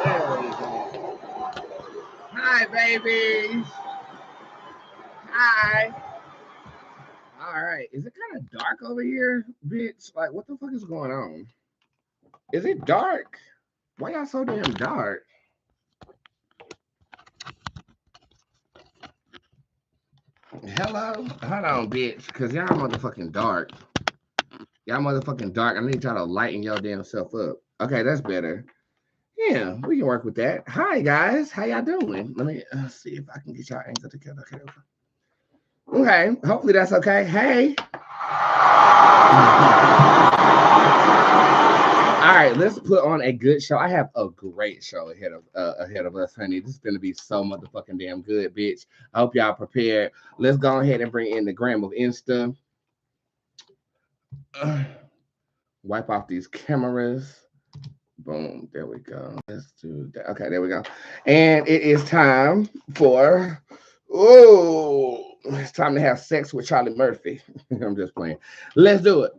There we go. Hi, babies. Hi. All right. Is it kind of dark over here, bitch? Like, what the fuck is going on? Is it dark? Why y'all so damn dark? Hello? Hold on, bitch. Cause y'all motherfucking dark. Y'all motherfucking dark. I need y'all to lighten your damn self up. Okay, that's better. Yeah, we can work with that. Hi guys, how y'all doing? Let me see if I can get y'all angle together. Okay, okay. Hopefully that's okay. Hey. All right, let's put on a good show. I have a great show ahead of us, honey. This is gonna be so motherfucking damn good, bitch. I hope y'all prepared. Let's go ahead and bring in the gram of Insta. Wipe off these cameras. Boom. There we go. Let's do that. Okay, there we go. And it is time for it's time to have sex with Charlie Murphy. I'm just playing. Let's do it.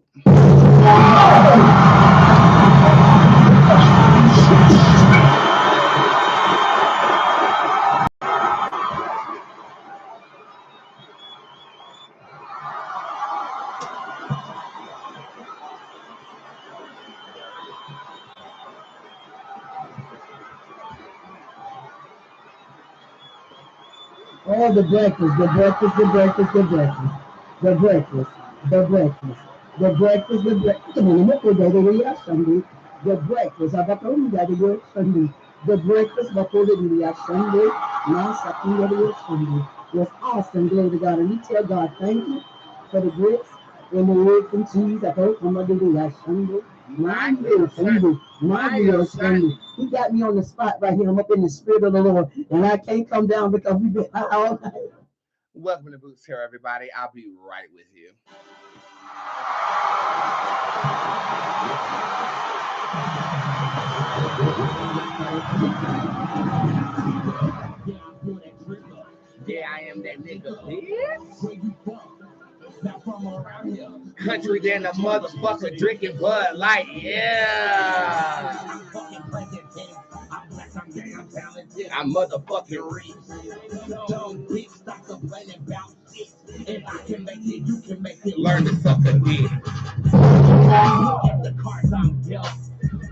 Oh, the breakfast, the breakfast, the breakfast, the breakfast, the breakfast, the breakfast, the breakfast, the breakfast. The breakfast, Sunday. The breakfast before the Sunday. Now, Sunday, Sunday. Was awesome, glory to God. And we tell God, thank you for the grits and the eggs and cheese. I hope I'm going to do that Sunday. My dear Sunday, my dear Sunday. He got me on the spot right here. I'm up in the spirit of the Lord, and I can't come down because we've been out all night. Welcome to Bootzé, everybody. I'll be right with you. Yeah, I am that nigga, bitch. Country than a motherfucker drinking Bud Light, yeah. I'm motherfucking rich. Learn to suck a dick. The cards I'm dealt.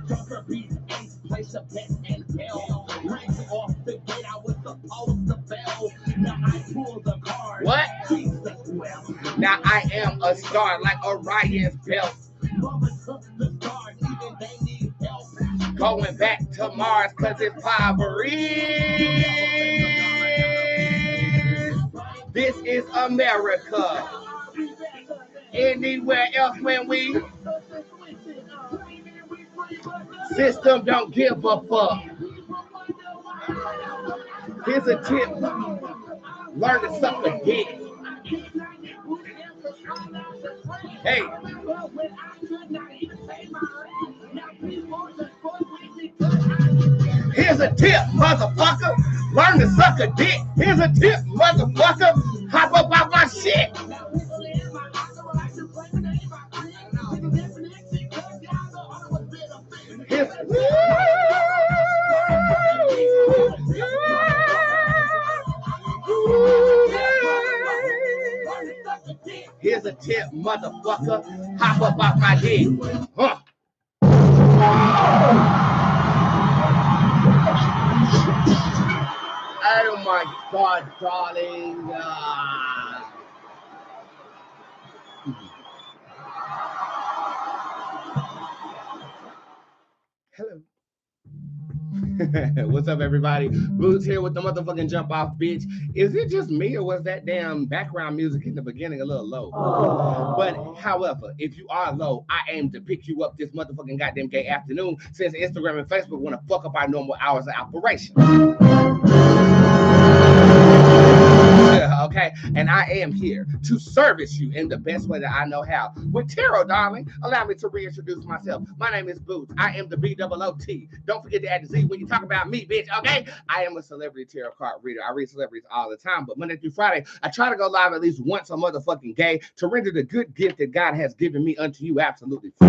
Joker beats ace, place a bet and tell. Right off the gate, I was supposed to fail. Now I pull the card. What? Jesus, well. Now I am a star like Orion's belt. Mother took the stars, even they need help. Going back to Mars, cause it's poverty. This is America. Anywhere else when we system don't give a fuck. Here's a tip. Learn to suck a dick. Hey. Here's a tip, motherfucker. Learn to suck a dick. Here's a tip, motherfucker. Hop up off my shit. Here's a tip, motherfucker. Hop up off my dick. Huh. Oh my God, darling. Hello. What's up, everybody? Boots here with the motherfucking jump off, bitch. Is it just me or was that damn background music in the beginning a little low? But however, if you are low, I aim to pick you up this motherfucking goddamn gay afternoon since Instagram and Facebook want to fuck up our normal hours of operation. Okay, and I am here to service you in the best way that I know how. With tarot, darling, allow me to reintroduce myself. My name is Bootz. I am the BOOT. Don't forget to add the Z when you talk about me, bitch, okay? I am a celebrity tarot card reader. I read celebrities all the time, but Monday through Friday, I try to go live at least once a motherfucking day to render the good gift that God has given me unto you absolutely free.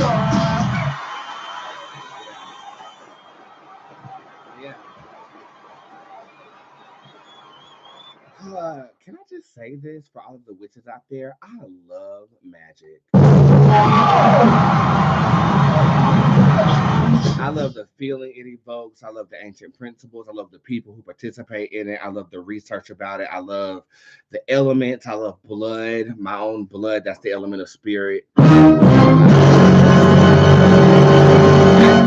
Yeah. Can I just say this for all of the witches out there? I love magic. I love the feeling it evokes. I love the ancient principles. I love the people who participate in it. I love the research about it. I love the elements. I love blood, my own blood. That's the element of spirit.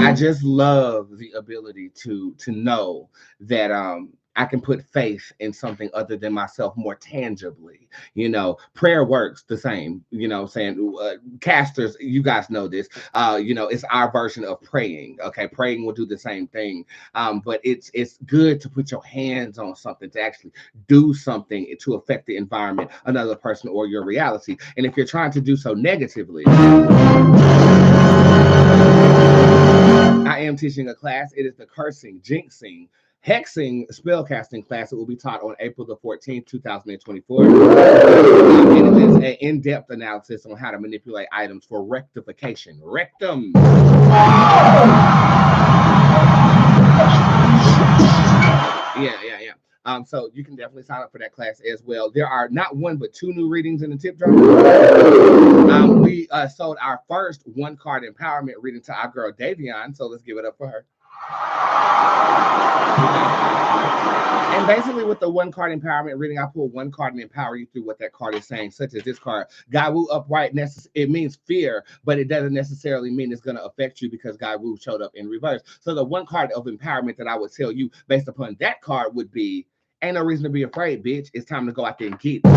I just love the ability to know that I can put faith in something other than myself more tangibly. You know, prayer works the same. You know, saying casters, you guys know this. You know, it's our version of praying. Okay, praying will do the same thing. But it's good to put your hands on something, to actually do something to affect the environment, another person, or your reality. And if you're trying to do so negatively, I am teaching a class. It is the cursing, jinxing, hexing spellcasting class. It will be taught on April the 14th, 2024. And it is an in-depth analysis on how to manipulate items for rectification. Rectum. Yeah. So you can definitely sign up for that class as well. There are not one but two new readings in the tip jar. We sold our first one card empowerment reading to our girl Davion, so let's give it up for her. And basically, with the one card empowerment reading, I pull one card and empower you through what that card is saying, such as this card, Gaiwu upright. It means fear, but it doesn't necessarily mean it's going to affect you because Gaiwu showed up in reverse. So the one card of empowerment that I would tell you based upon that card would be, ain't no reason to be afraid, bitch. It's time to go out there and get it.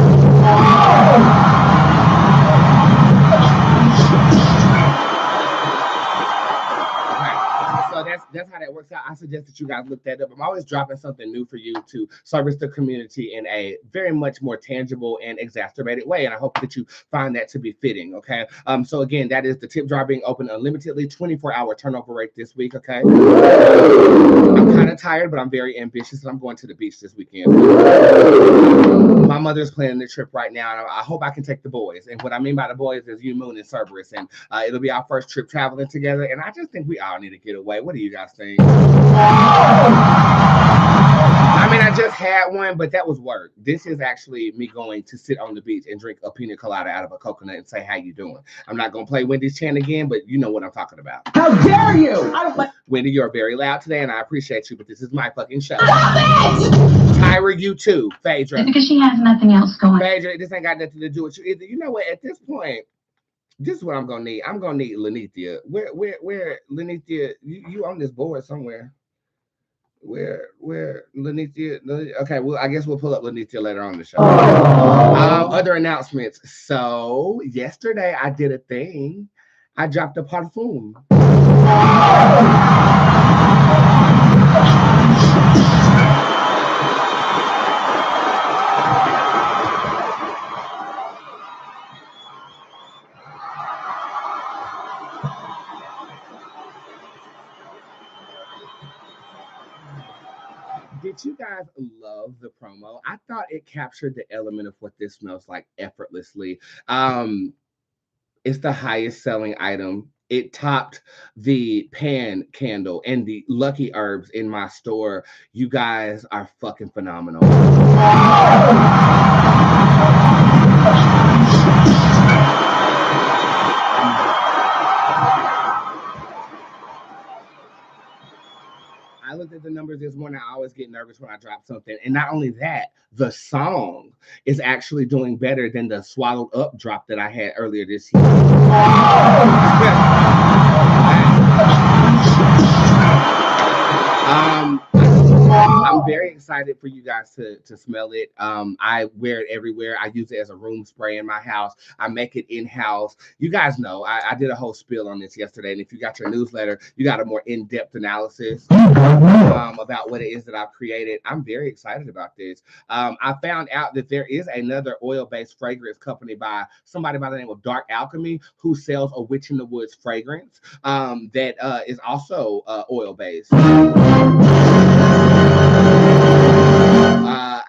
So that's how that works out. I suggest that you guys look that up. I'm always dropping something new for you to service the community in a very much more tangible and exacerbated way, and I hope that you find that to be fitting. Okay. So again, that is the tip jar being open unlimitedly, 24-hour turnover rate this week. Okay. I'm kind of tired, but I'm very ambitious, and I'm going to the beach this weekend. My mother's planning the trip right now, and I hope I can take the boys. And what I mean by the boys is you, Moon, and Cerberus, and it'll be our first trip traveling together. And I just think we all need to get away. What do you guys think? I mean, I just had one, but that was work. This is actually me going to sit on the beach and drink a pina colada out of a coconut and say, how you doing? I'm not going to play Wendy's chant again, but you know what I'm talking about. How dare you? I don't like Wendy, you're very loud today, and I appreciate you, but this is my fucking show. Tyra, you too. Phaedra. Because she has nothing else going. Phaedra, this ain't got nothing to do with you either. You know what? At this point, this is what I'm gonna need. I'm gonna need Lenithia. Where Lenithia? You on this board somewhere? Where Lenithia? Okay, well, I guess we'll pull up Lenithia later on the show. Other announcements. So yesterday I did a thing. I dropped a parfum. Did you guys love the promo? I thought it captured the element of what this smells like effortlessly. It's the highest selling item. It topped the pan candle and the Lucky Herbs in my store. You guys are fucking phenomenal. I looked at the numbers this morning. I always get nervous when I drop something. And not only that, the song is actually doing better than the swallowed up drop that I had earlier this year. I'm very excited for you guys to smell it. I wear it everywhere. I use it as a room spray in my house. I make it in-house. You guys know, I did a whole spiel on this yesterday. And if you got your newsletter, you got a more in-depth analysis about what it is that I've created. I'm very excited about this. I found out that there is another oil-based fragrance company by somebody by the name of Dark Alchemy who sells a Witch in the Woods fragrance that is also oil-based.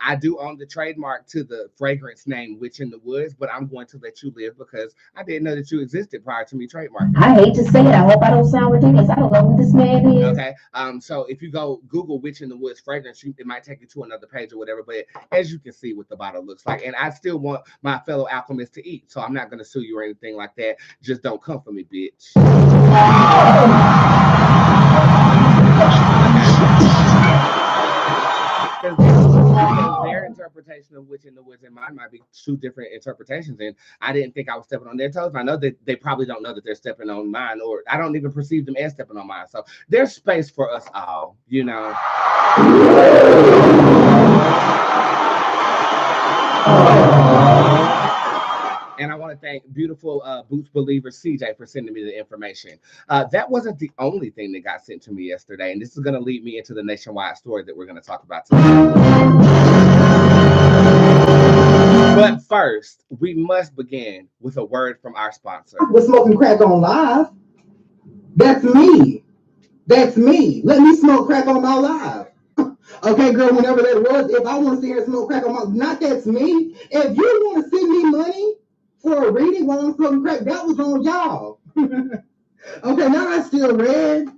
I do own the trademark to the fragrance name Witch in the Woods, but I'm going to let you live because I didn't know that you existed prior to me trademarking. I hate to say it. I hope I don't sound ridiculous. I don't know who this man is. Okay. So if you go Google Witch in the Woods fragrance, it might take you to another page or whatever, but as you can see what the bottle looks like. And I still want my fellow alchemists to eat, so I'm not going to sue you or anything like that. Just don't come for me, bitch. Because their interpretation of Witch in the Woods and mine might be two different interpretations, and I didn't think I was stepping on their toes. I know that they probably don't know that they're stepping on mine, or I don't even perceive them as stepping on mine. So there's space for us all, you know. And I want to thank beautiful Boots believer CJ for sending me the information. That wasn't the only thing that got sent to me yesterday, and this is going to lead me into the nationwide story that we're going to talk about today. But first, we must begin with a word from our sponsor. We're smoking crack on live. That's me. That's me. Let me smoke crack on my live. Okay, girl, whenever that was, if I want to see her smoke crack on my, not that's me. If you want to send me money for a reading while I'm smoking crack, that was on y'all. Okay, now I still red.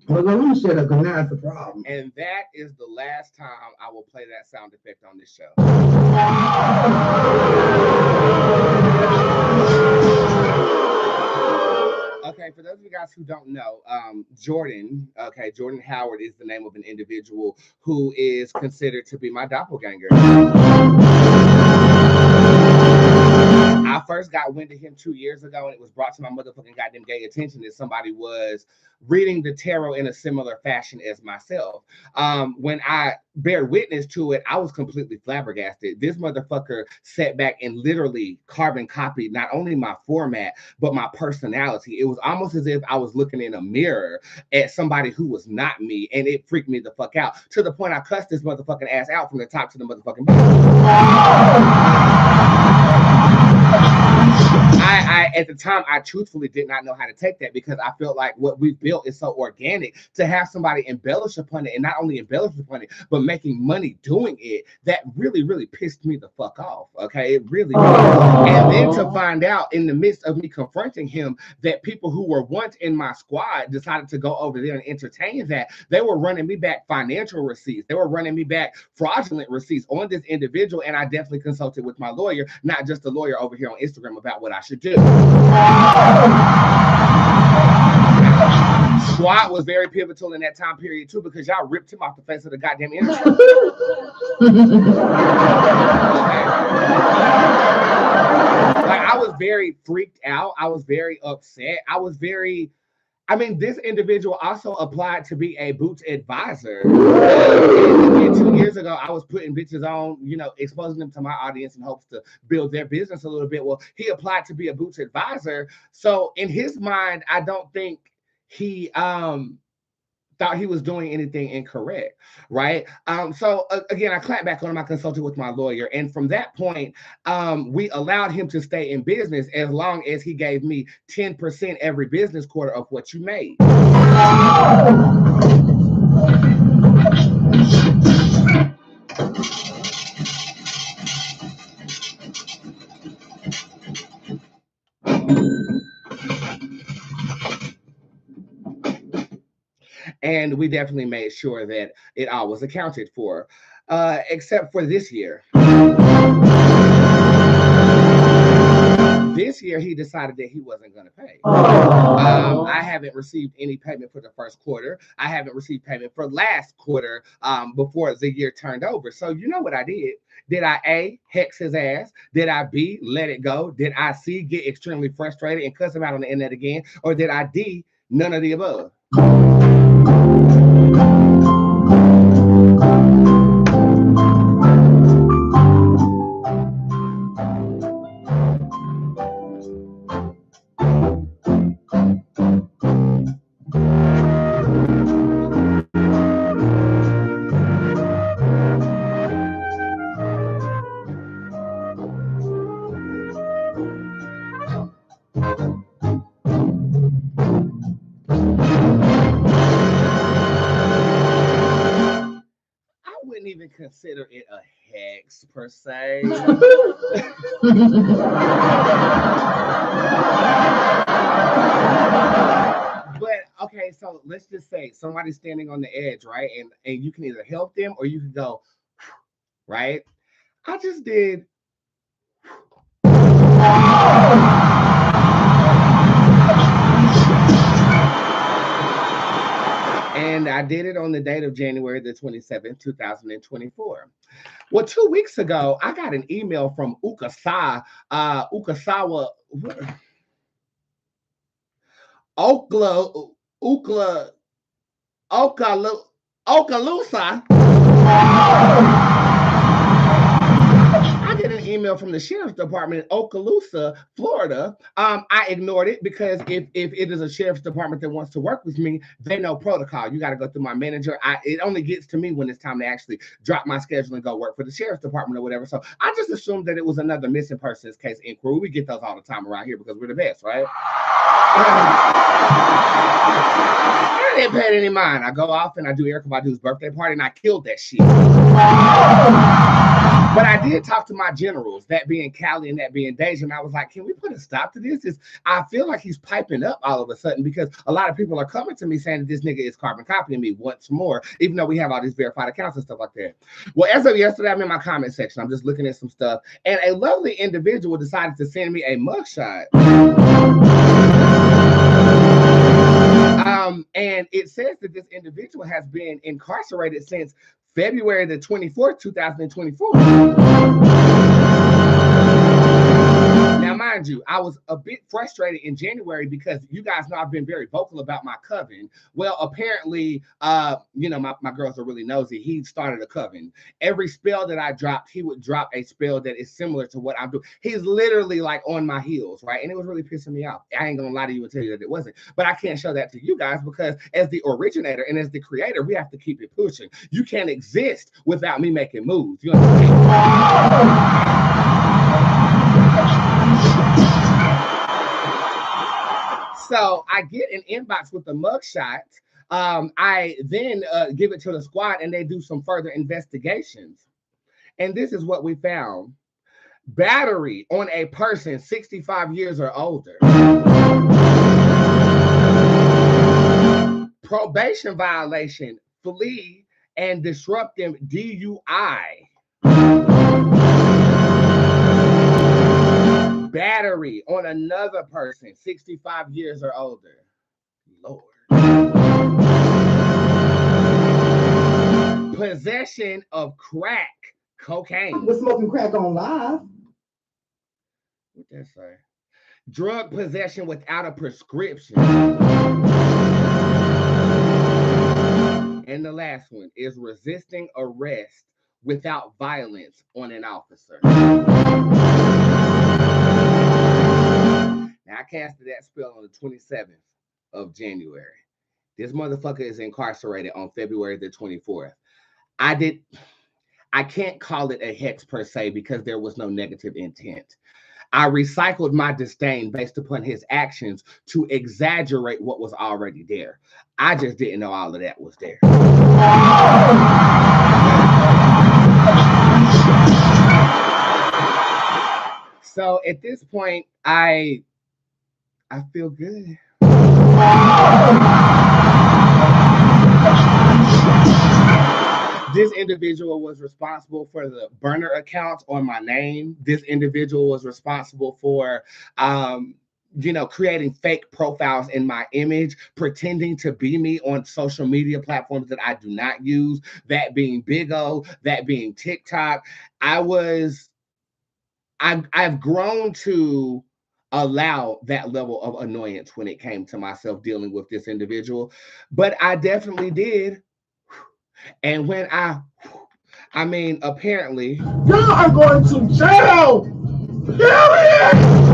Well, let me shut up, because now it's a problem. And that is the last time I will play that sound effect on this show. Okay, for those of you guys who don't know, Jordan Howard is the name of an individual who is considered to be my doppelganger. I first got wind of him 2 years ago, and it was brought to my motherfucking goddamn gay attention that somebody was reading the tarot in a similar fashion as myself. When I bear witness to it, I was completely flabbergasted. This motherfucker sat back and literally carbon copied not only my format, but my personality. It was almost as if I was looking in a mirror at somebody who was not me, and it freaked me the fuck out, to the point I cussed this motherfucking ass out from the top to the motherfucking bottom. At the time, I truthfully did not know how to take that, because I felt like what we built is so organic. To have somebody embellish upon it, and not only embellish upon it, but making money doing it, that really, really pissed me the fuck off. Okay, it really did. And then to find out in the midst of me confronting him that people who were once in my squad decided to go over there and entertain that, they were running me back financial receipts. They were running me back fraudulent receipts on this individual. And I definitely consulted with my lawyer, not just a lawyer over here on Instagram, about what I should do. SWAT was very pivotal in that time period too, because y'all ripped him off the face of the goddamn internet. Like, I was very freaked out. I was very upset. This individual also applied to be a Bootzé advisor. And 2 years ago, I was putting bitches on, exposing them to my audience in hopes to build their business a little bit. Well, he applied to be a Bootzé advisor. So in his mind, I don't think he thought he was doing anything incorrect, right? So again, I clapped back on him. I consulted with my lawyer, and from that point, we allowed him to stay in business as long as he gave me 10% every business quarter of what you made. And we definitely made sure that it all was accounted for, except for this year. This year, he decided that he wasn't going to pay. I haven't received any payment for the first quarter. I haven't received payment for last quarter before the year turned over. So you know what I did? Did I A, hex his ass? Did I B, let it go? Did I C, get extremely frustrated and cuss him out on the internet again? Or did I D, none of the above? Even consider it a hex per se. But okay, so let's just say somebody's standing on the edge, right? And you can either help them or you can go, right? I just did. And I did it on the date of January the 27th, 2024. Well, 2 weeks ago, I got an email from Okalusa, I get an email from the sheriff's department in Okalusa, Florida. I ignored it because if it is a sheriff's department that wants to work with me, they know protocol. You got to go through my manager. It only gets to me when it's time to actually drop my schedule and go work for the sheriff's department or whatever. So I just assumed that it was another missing persons case inquiry. We get those all the time around here because we're the best, right? I didn't pay any mind. I go off and I do Erykah Badu's birthday party and I killed that shit. But I did talk to my generals, that being Callie and that being Deja, and I was like, can we put a stop to this? I feel like he's piping up all of a sudden because a lot of people are coming to me saying that this nigga is carbon copying me once more, even though we have all these verified accounts and stuff like that. Well, as of yesterday, I'm in my comment section. I'm just looking at some stuff, and a lovely individual decided to send me a mugshot. And it says that this individual has been incarcerated since February the 24th, 2024. Now, mind you, I was a bit frustrated in January because you guys know I've been very vocal about my coven. Well, apparently, you know, my girls are really nosy. He started a coven. Every spell that I dropped, he would drop a spell that is similar to what I'm doing. He's literally like on my heels, right? And it was really pissing me off. I ain't gonna lie to you and tell you that it wasn't. But I can't show that to you guys because as the originator and as the creator, we have to keep it pushing. You can't exist without me making moves. You understand? So I get an inbox with the mugshot. I then give it to the squad and they do some further investigations. And this is what we found. Battery on a person 65 years or older. Probation violation, flee and disruptive DUI. Battery on another person 65 years or older. Lord. Possession of crack cocaine. We're smoking crack on live. What that say? Drug possession without a prescription. And the last one is resisting arrest without violence on an officer. Now, I casted that spell on the 27th of January. This motherfucker is incarcerated on February the 24th. I can't call it a hex per se because there was no negative intent. I recycled my disdain based upon his actions to exaggerate what was already there. I just didn't know all of that was there. So at this point, I feel good. This individual was responsible for the burner accounts on my name. This individual was responsible for, you know, creating fake profiles in my image, pretending to be me on social media platforms that I do not use, that being Big O, that being TikTok. I've grown to allow that level of annoyance when it came to myself dealing with this individual, but I definitely did. And when I mean, apparently, Y'all are going to jail! Period!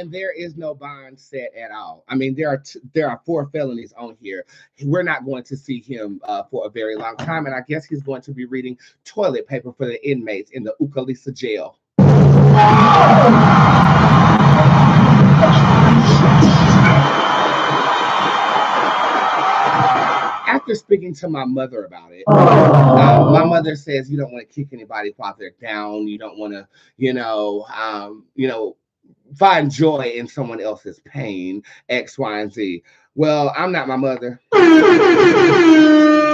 and there is no bond set at all. I mean, there are 4 felonies on here. We're not going to see him for a very long time, and I guess he's going to be reading toilet paper for the inmates in the Ukalisa jail. After speaking to my mother about it, my mother says you don't want to kick anybody while they're down. You don't want to, find joy in someone else's pain, X, Y, and Z. Well, I'm not my mother.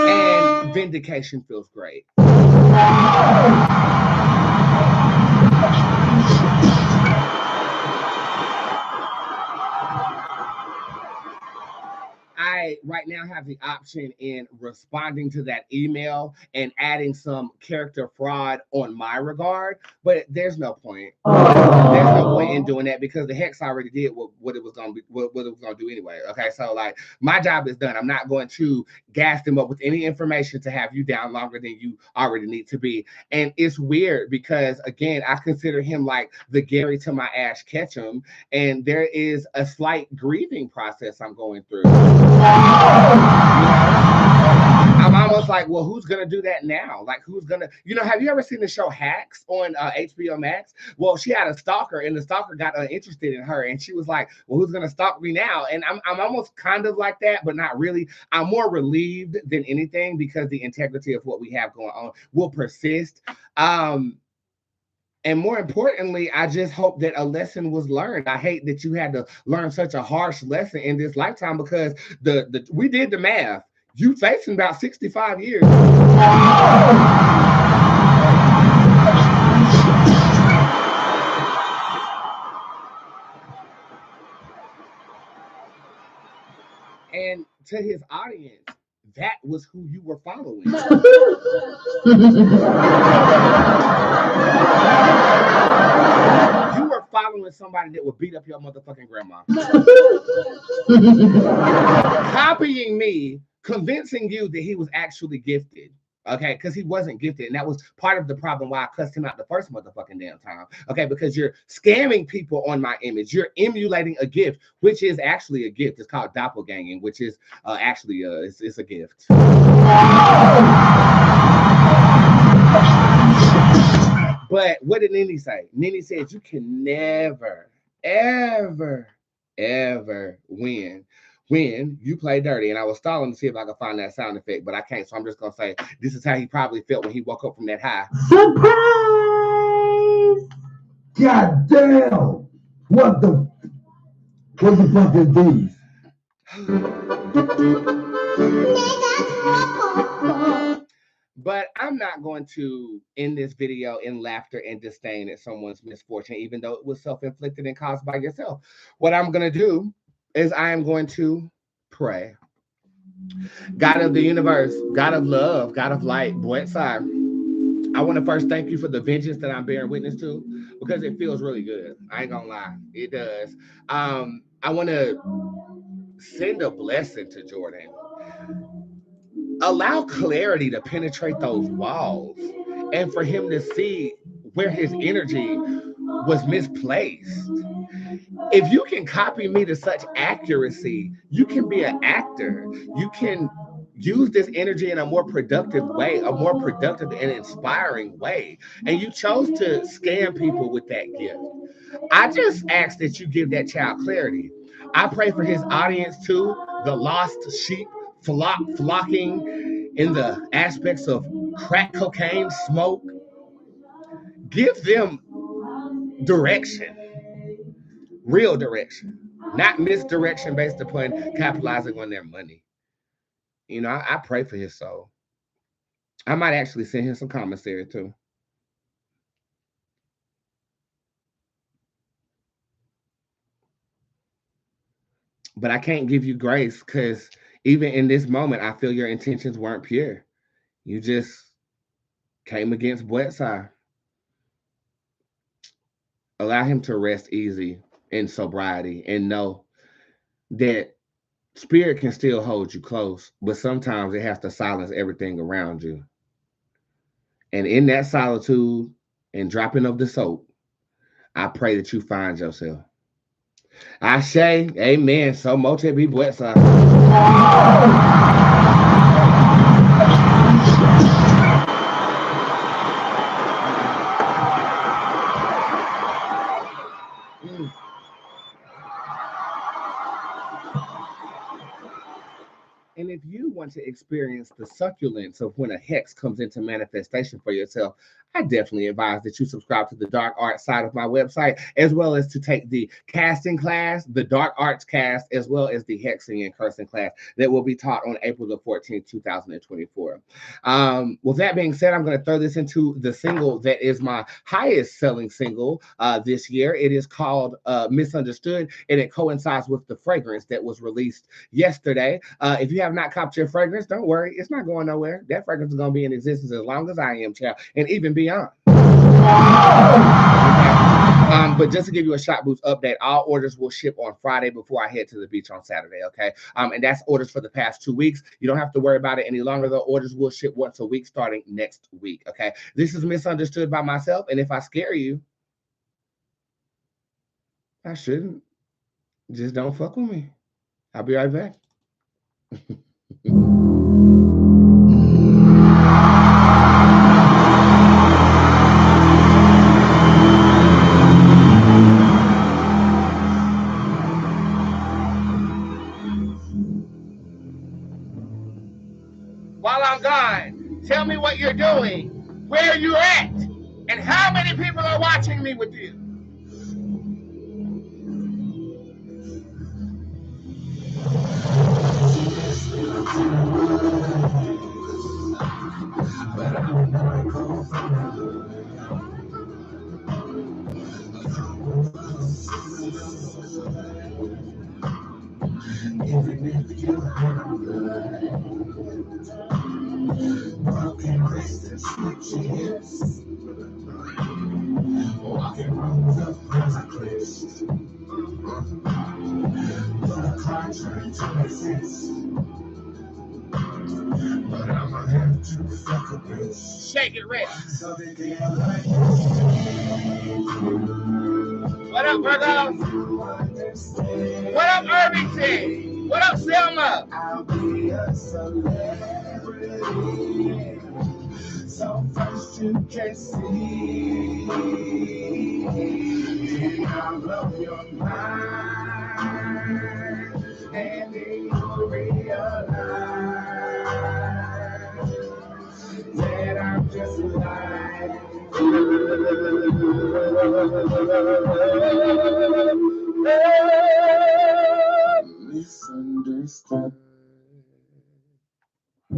And vindication feels great. I right now have the option in responding to that email and adding some character fraud on my regard, but there's no point. There's no point in doing that because the hex already did what it was gonna be, what it was gonna do anyway. Okay, so like my job is done. I'm not going to gas them up with any information to have you down longer than you already need to be. And it's weird because again, I consider him like the Gary to my Ash Ketchum, and there is a slight grieving process I'm going through. I'm almost like, well, who's gonna do that now? Like, who's gonna, have you ever seen the show Hacks on HBO Max? Well, she had a stalker, and the stalker got uninterested in her, and she was like, well, who's gonna stalk me now? And I'm almost kind of like that, but not really. I'm more relieved than anything because the integrity of what we have going on will persist. And more importantly, I just hope that a lesson was learned. I hate that you had to learn such a harsh lesson in this lifetime because we did the math. You facing about 65 years. And to his audience, that was who you were following. You were following somebody that would beat up your motherfucking grandma. Copying me, convincing you that he was actually gifted. Okay, because he wasn't gifted, and that was part of the problem why I cussed him out the first motherfucking damn time. Okay, because you're scamming people on my image. You're emulating a gift, which is actually a gift. It's called doppelganging, which is actually it's a gift. But what did Nini say? Nini said you can never, ever, ever win when you play dirty. And I was stalling to see if I could find that sound effect, but I can't. So I'm just gonna say this is how he probably felt when he woke up from that high. Surprise! God damn! What the fuck is these? But I'm not going to end this video in laughter and disdain at someone's misfortune, even though it was self-inflicted and caused by yourself. What I'm going to do is I am going to pray. God of the universe, God of love, God of light, Bootzé, I want to first thank you for the vengeance that I'm bearing witness to, because it feels really good. I ain't gonna lie, it does. I want to send a blessing to Jordan. Allow clarity to penetrate those walls and for him to see where his energy was misplaced. If you can copy me to such accuracy, you can be an actor. You can use this energy in a more productive way, a more productive and inspiring way. And you chose to scam people with that gift. I just ask that you give that child clarity. I pray for his audience too, the lost sheep flocking in the aspects of crack cocaine, smoke. Give them direction. Real direction, not misdirection based upon capitalizing on their money. You know, I pray for his soul. I might actually send him some commissary too. But I can't give you grace because even in this moment, I feel your intentions weren't pure. You just came against Bootzé. Allow him to rest easy in sobriety and know that spirit can still hold you close, but sometimes it has to silence everything around you. And in that solitude and dropping of the soap, I pray that you find yourself. I say, amen. So mote be Bootzé. And if you want to experience the succulence of when a hex comes into manifestation for yourself, I definitely advise that you subscribe to the dark art side of my website, as well as to take the casting class, the dark arts cast, as well as the hexing and cursing class that will be taught on April the 14th, 2024. With that being said, I'm going to throw this into the single that is my highest selling single this year. It is called Misunderstood, and it coincides with the fragrance that was released yesterday. If you have not copped your fragrance, don't worry, it's not going nowhere. That fragrance is going to be in existence as long as I am, child, and even beyond. But just to give you a Shop Boots update, all orders will ship on Friday before I head to the beach on Saturday, okay? And that's orders for the past 2 weeks. You don't have to worry about it any longer. The orders will ship once a week starting next week, okay? This is Misunderstood by myself, and if I scare you, I shouldn't. Just don't fuck with me. I'll be right back. While I'm gone, tell me what you're doing, where you're at, and how many people are watching me with you. Even if you hurt good, broken wrists and switchy hips, walking rooms of prison clips, but a car turned to exist. But I'ma have to fuck a bitch. Shake it, Rich. So they can't like What up, brother? What up, Irvington? What up, Selma? I'll be a celebrity. So first you can see, and I'll blow your mind, and then you'll realize that I'm just like misunderstood.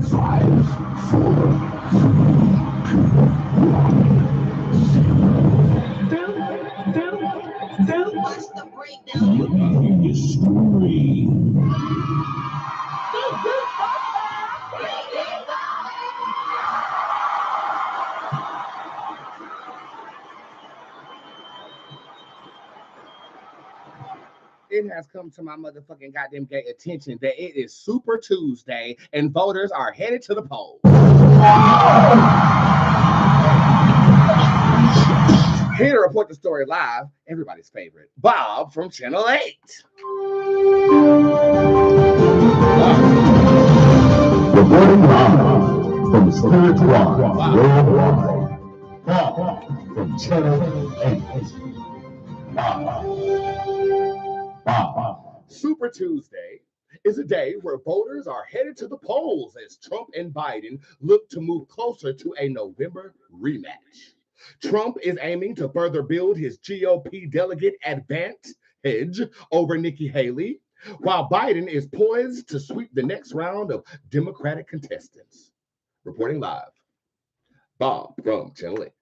5, 4. Watch the breakdown. You're making me scream. It has come to my motherfucking goddamn gay attention that it is Super Tuesday and voters are headed to the polls. Here to report the story live, everybody's favorite, Bob from Channel 8. Reporting live from Spirit Rock Worldwide. Bob from Channel 8. Bob. Super Tuesday is a day where voters are headed to the polls as Trump and Biden look to move closer to a November rematch. Trump is aiming to further build his GOP delegate advantage over Nikki Haley, while Biden is poised to sweep the next round of Democratic contestants. Reporting live, Bob from Channel 8.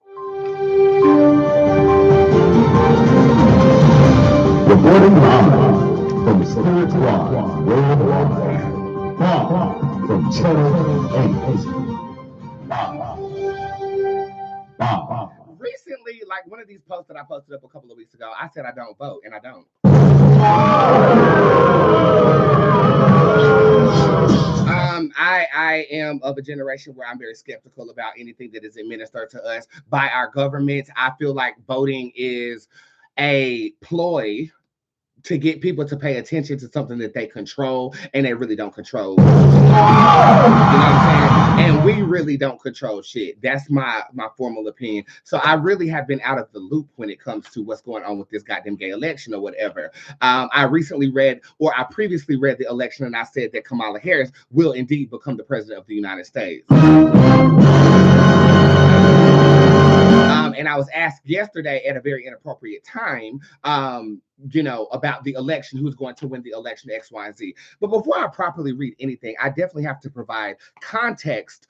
Reporting live from Spirit Rock Worldwide. Bob from Channel 8. Bob. Recently, like one of these posts that I posted up a couple of weeks ago, I said I don't vote, and I don't. I am of a generation where I'm very skeptical about anything that is administered to us by our government. I feel like voting is a ploy to get people to pay attention to something that they control, and they really don't control. You know what I'm saying? And we really don't control shit. That's my formal opinion. So I really have been out of the loop when it comes to what's going on with this goddamn gay election or whatever. I previously read the election, and I said that Kamala Harris will indeed become the president of the United States. And I was asked yesterday at a very inappropriate time, about the election, who's going to win the election, X, Y, and Z. But before I properly read anything, I definitely have to provide context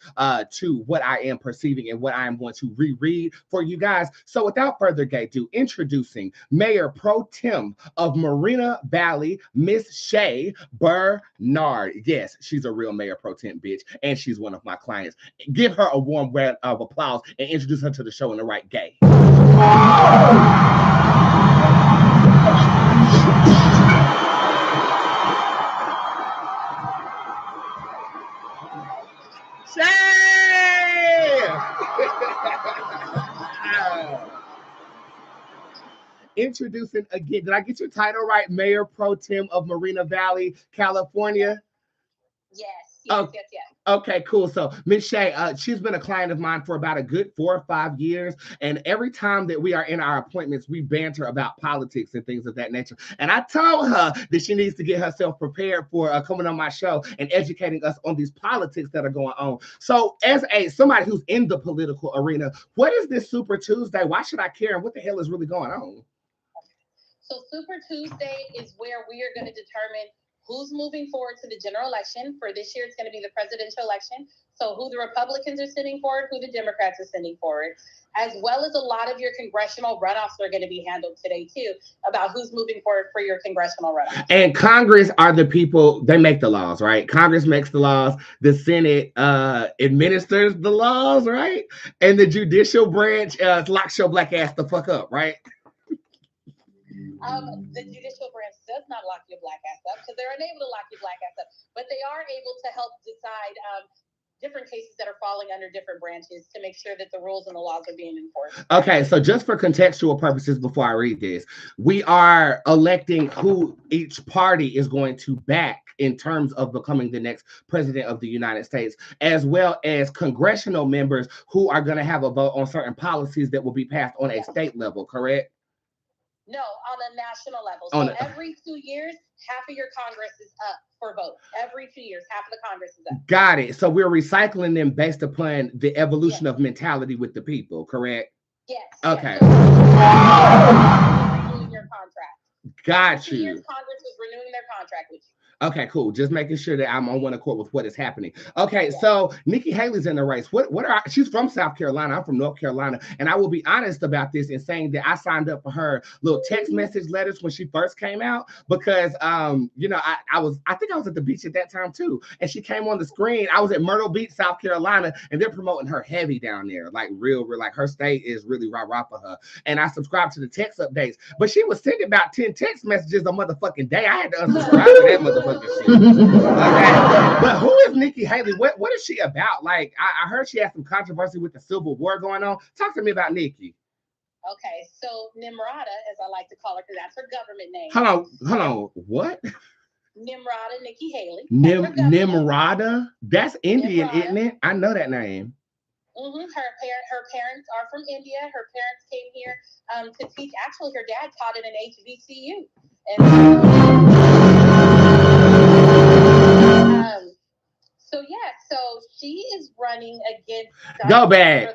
to what I am perceiving and what I am going to reread for you guys. So without further ado, introducing Mayor Pro Tem of Moreno Valley, Miss Shay Bernard. Yes, she's a real Mayor Pro Tem, bitch, and she's one of my clients. Give her a warm round of applause and introduce her to the show in the right gay. Introducing again, did I get your title right? Mayor Pro Tem of Moreno Valley, California? Yes. Okay, cool. So Miss Shay, she's been a client of mine for about a good 4 or 5 years. And every time that we are in our appointments, we banter about politics and things of that nature. And I told her that she needs to get herself prepared for coming on my show and educating us on these politics that are going on. So as somebody who's in the political arena, what is this Super Tuesday? Why should I care? And what the hell is really going on? So Super Tuesday is where we are going to determine who's moving forward to the general election. For this year, it's going to be the presidential election. So who the Republicans are sending forward, who the Democrats are sending forward, as well as a lot of your congressional runoffs are going to be handled today too, about who's moving forward for your congressional runoffs. And Congress are the people, they make the laws, right? Congress makes the laws, the Senate administers the laws, right? And the judicial branch locks your black ass the fuck up, right? The judicial branch does not lock your black ass up because they're unable to lock your black ass up, but they are able to help decide different cases that are falling under different branches to make sure that the rules and the laws are being enforced. Okay, so just for contextual purposes, before I read this, we are electing who each party is going to back in terms of becoming the next president of the United States, as well as congressional members who are going to have a vote on certain policies that will be passed on a state level, correct? No, on a national level. On So every 2 years, half of your Congress is up for vote. Every 2 years, half of the Congress is up. Got it. So we're recycling them based upon the evolution of mentality with the people, correct? Yes. Okay. Yes. So renewing your contract. Got 2 you. years, Congress is renewing their contract with you. Okay, cool. Just making sure that I'm on one accord with what is happening. Okay, so Nikki Haley's in the race. She's from South Carolina. I'm from North Carolina. And I will be honest about this in saying that I signed up for her little text message letters when she first came out because I think I was at the beach at that time too. And she came on the screen. I was at Myrtle Beach, South Carolina, and they're promoting her heavy down there. Like real, like her state is really rah-rah for her. And I subscribed to the text updates. But she was sending about 10 text messages a motherfucking day. I had to unsubscribe to that motherfucking shit. Okay. But who is Nikki Haley? What is she about? Like, I heard she had some controversy with the Civil War going on. Talk to me about Nikki. Okay, so Nimrata, as I like to call her, because that's her government name. Hold on. What? Nimrata, Nikki Haley. Nimrata? That's Indian, Nimrata. isn't it? I know that name. Mm-hmm. Her parents are from India. Her parents came here to teach. Actually, her dad taught at an HBCU. So she is running against. Go back.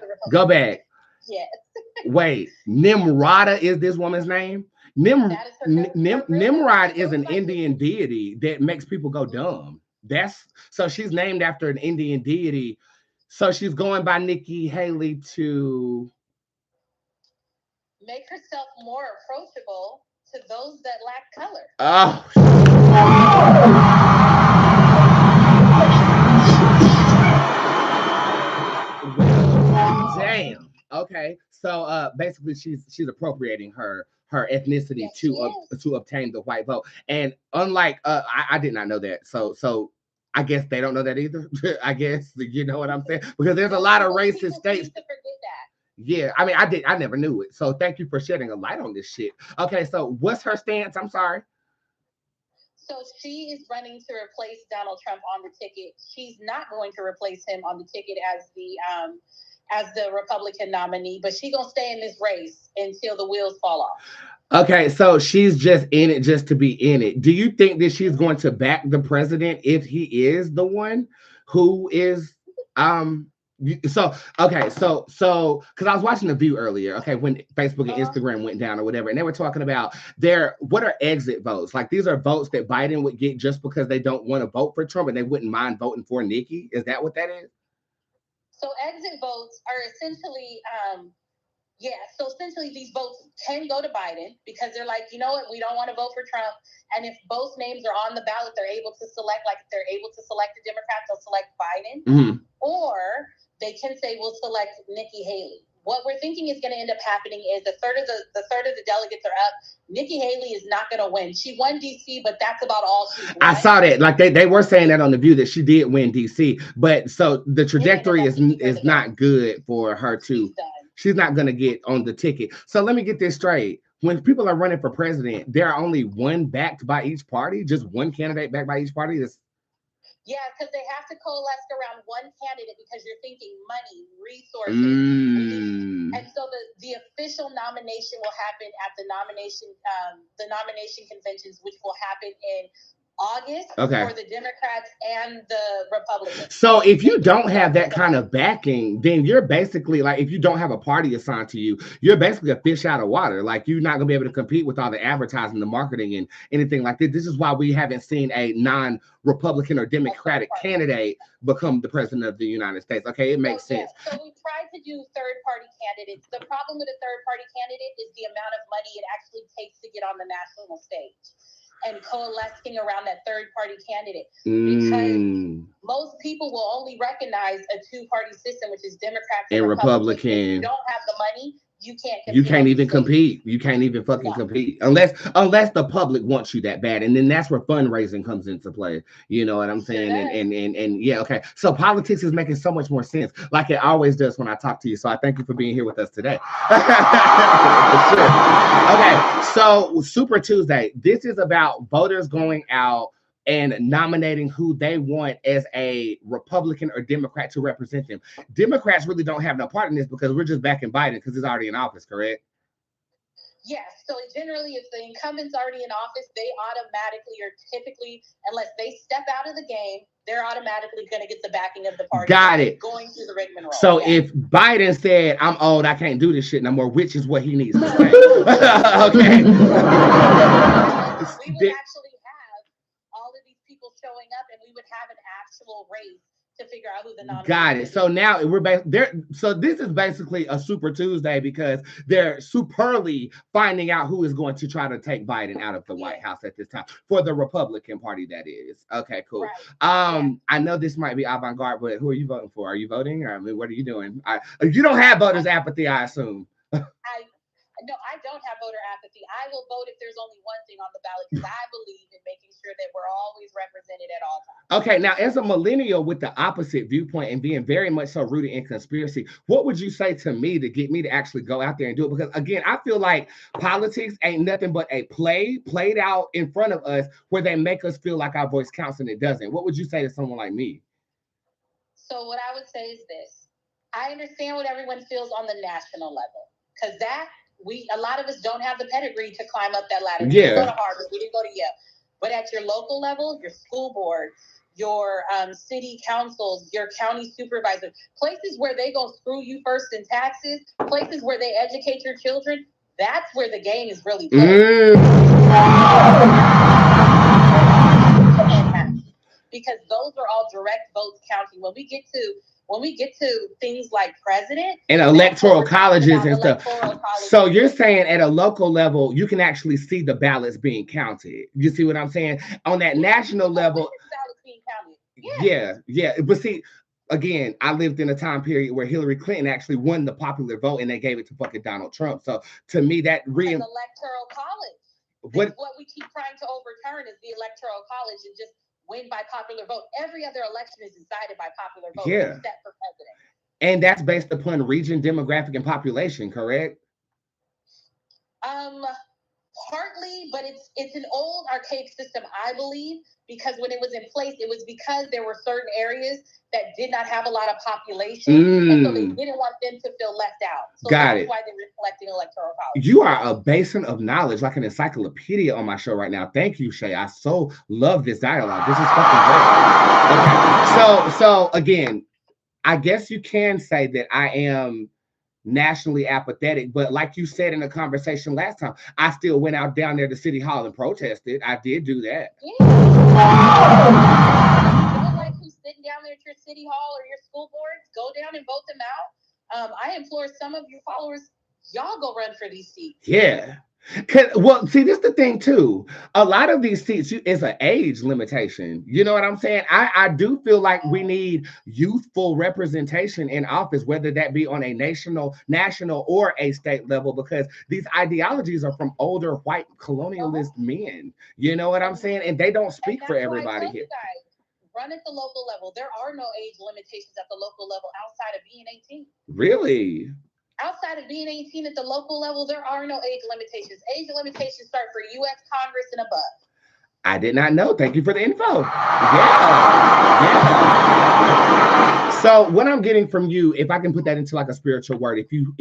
Yes. Wait, Nimrata is this woman's name? Nimrod is an Indian deity that makes people go dumb. So she's named after an Indian deity. So she's going by Nikki Haley to make herself more approachable to those that lack color. Oh. Damn. Okay. So basically she's appropriating her ethnicity to obtain the white vote. And unlike I did not know that. So I guess they don't know that either. I guess you know what I'm saying? Because there's a lot of racist states. Yeah, I mean, I never knew it. So thank you for shedding a light on this shit. Okay, so what's her stance? I'm sorry. So she is running to replace Donald Trump on the ticket. She's not going to replace him on the ticket as the Republican nominee, but she's gonna stay in this race until the wheels fall off. Okay, so she's just in it just to be in it. Do you think that she's going to back the president if he is the one who is so because I was watching The View earlier, okay, when Facebook and Instagram went down or whatever, and they were talking about what are exit votes? Like these are votes that Biden would get just because they don't want to vote for Trump and they wouldn't mind voting for Nikki. Is that what that is? So exit votes are essentially so essentially these votes can go to Biden because they're like, you know what, we don't want to vote for Trump. And if both names are on the ballot, they're able to select, like if they're able to select the Democrats, they'll select Biden. Mm-hmm. Or they can say we'll select Nikki Haley. What we're thinking is going to end up happening is the third of the delegates are up. Nikki Haley is not going to win. She won DC, but that's about all she won. I saw that. Like they were saying that on The View that she did win DC, but so the trajectory is not good for her to. She's not going to get on the ticket. So let me get this straight. When people are running for president, there are only one backed by each party, just one candidate backed by each party. Yeah, because they have to coalesce around one candidate because you're thinking money, resources. And so the official nomination will happen at the nomination conventions, which will happen in August Okay. for the Democrats and the Republicans. So if you don't have that kind of backing, then you're basically like, if you don't have a party assigned to you, you're basically a fish out of water. Like you're not gonna be able to compete with all the advertising, the marketing, and anything like this. This is why we haven't seen a non-Republican or Democratic candidate become the president of the United States. Okay, it makes sense. So we tried to do third-party candidates. The problem with a third-party candidate is the amount of money it actually takes to get on the national stage and coalescing around that third-party candidate. Because most people will only recognize a two-party system, which is Democrats and Republicans. If you don't have the money, you can't compete. You can't even compete. You can't even fucking compete unless the public wants you that bad, and then that's where fundraising comes into play. You know what I'm saying? And yeah, okay. So politics is making so much more sense, like it always does when I talk to you. So I thank you for being here with us today. Okay, so Super Tuesday. This is about voters going out and nominating who they want as a Republican or Democrat to represent them. Democrats really don't have no part in this because we're just backing Biden because he's already in office, correct? Yes. So generally, if the incumbent's already in office, they automatically or typically, unless they step out of the game, they're automatically going to get the backing of the party. Got it. Going through the rigmarole. So if Biden said, "I'm old, I can't do this shit no more," which is what he needs to say. Okay. We would actually have all of these people showing up, and we would have an actual race to figure out who the nominee is. Got it. So now we're there. So this is basically a Super Tuesday because they're superly finding out who is going to try to take Biden out of the White House at this time for the Republican Party. That is okay. Cool. Right. I know this might be avant-garde, but who are you voting for? Are you voting? Or, I mean, what are you doing? You don't have voters' apathy, I assume. No, I don't have voter apathy. I will vote if there's only one thing on the ballot because I believe in making sure that we're always represented at all times. Okay, now as a millennial with the opposite viewpoint and being very much so rooted in conspiracy, what would you say to me to get me to actually go out there and do it? Because again, I feel like politics ain't nothing but a play played out in front of us where they make us feel like our voice counts and it doesn't. What would you say to someone like me? So what I would say is this. I understand what everyone feels on the national level because a lot of us don't have the pedigree to climb up that ladder. We didn't go to Harvard, we didn't go to Yale. But at your local level, your school board, your city councils, your county supervisors, places where they go screw you first in taxes, places where they educate your children, that's where the game is really played. Because those are all direct votes counting. When we get to things like president and electoral colleges and stuff. So you're saying at a local level, you can actually see the ballots being counted. You see what I'm saying? On that national level. Ballots being counted. Yeah. But see, again, I lived in a time period where Hillary Clinton actually won the popular vote and they gave it to fucking Donald Trump. So to me, that electoral college. What we keep trying to overturn is the electoral college and just win by popular vote. Every other election is decided by popular vote except for president. And that's based upon region, demographic, and population, correct? Partly, but it's an old archaic system, I believe, because when it was in place, it was because there were certain areas that did not have a lot of population, and so they didn't want them to feel left out. So that's why they were collecting electoral college. You are a basin of knowledge, like an encyclopedia on my show right now. Thank you, Shay. I so love this dialogue. This is fucking great. Okay. So again, I guess you can say that I am nationally apathetic, but like you said in the conversation last time, I still went out down there to City Hall and protested. I did do that. Don't like who's sitting down there at your city hall or your school boards, go down and vote them out. I implore some of your followers, y'all go run for these seats. Yeah. Well, see, this is the thing too. A lot of these seats is an age limitation. You know what I'm saying? I do feel like we need youthful representation in office, whether that be on a national or a state level, because these ideologies are from older white colonialist men. You know what I'm saying? And they don't speak for everybody here. Run at the local level. There are no age limitations at the local level outside of being 18. Really? Outside of being 18 at the local level, there are no age limitations. Age limitations start for U.S. Congress and above. I did not know. Thank you for the info. Yeah. So what I'm getting from you, if I can put that into like a spiritual word, if you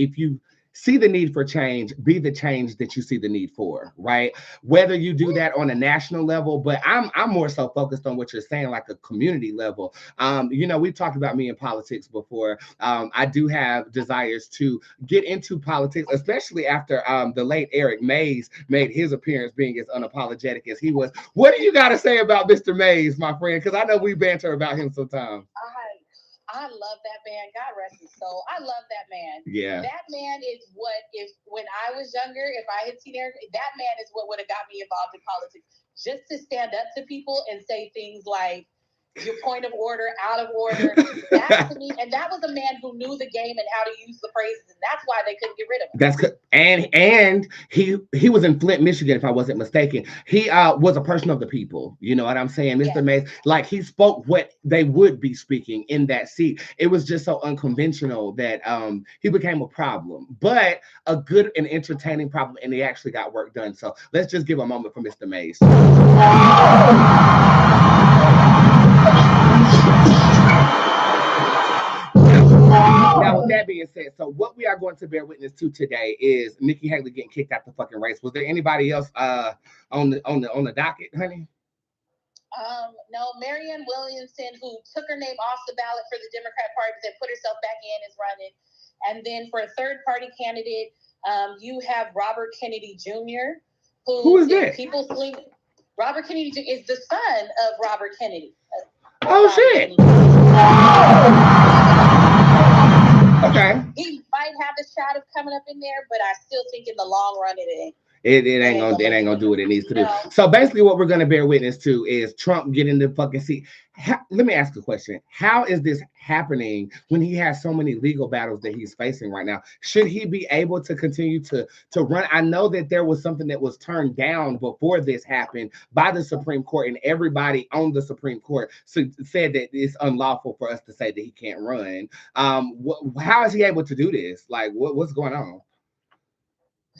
see the need for change, be the change that you see the need for, right? Whether you do that on a national level, but I'm more so focused on what you're saying, like a community level. You know, we've talked about me in politics before. I do have desires to get into politics, especially after the late Eric Mays made his appearance being as unapologetic as he was. What do you got to say about Mr. Mays, my friend? Because I know we banter about him sometimes. I love that man. God rest his soul. I love that man. Yeah. That man is what, if when I was younger, if I had seen Eric, that man is what would have got me involved in politics. Just to stand up to people and say things like, your point of order, out of order. That to me, and that was a man who knew the game and how to use the phrases, and that's why they couldn't get rid of him. That's good. And he was in Flint, Michigan, if I wasn't mistaken. He was a person of the people. You know what I'm saying, Mr. Yes. Mays? Like, he spoke what they would be speaking in that seat. It was just so unconventional that he became a problem, but a good and entertaining problem, and he actually got work done. So let's just give a moment for Mr. Mays. Now, with that being said, so what we are going to bear witness to today is Nikki Haley getting kicked out the fucking race. Was there anybody else on the docket, honey? No, Marianne Williamson, who took her name off the ballot for the Democrat Party, but then put herself back in, is running. And then for a third party candidate, you have Robert Kennedy Jr., who is that? People think Robert Kennedy is the son of Robert Kennedy. Oh, shit. Okay. He might have a shot of coming up in there, but I still think in the long run it ain't. It ain't gonna do what it needs to do. So basically what we're gonna bear witness to is Trump getting the fucking seat. Let me ask a question. How is this happening when he has so many legal battles that he's facing right now? Should he be able to continue to run? I know that there was something that was turned down before this happened by the Supreme Court, and everybody on the Supreme Court said that it's unlawful for us to say that he can't run. How is he able to do this? Like, what's going on?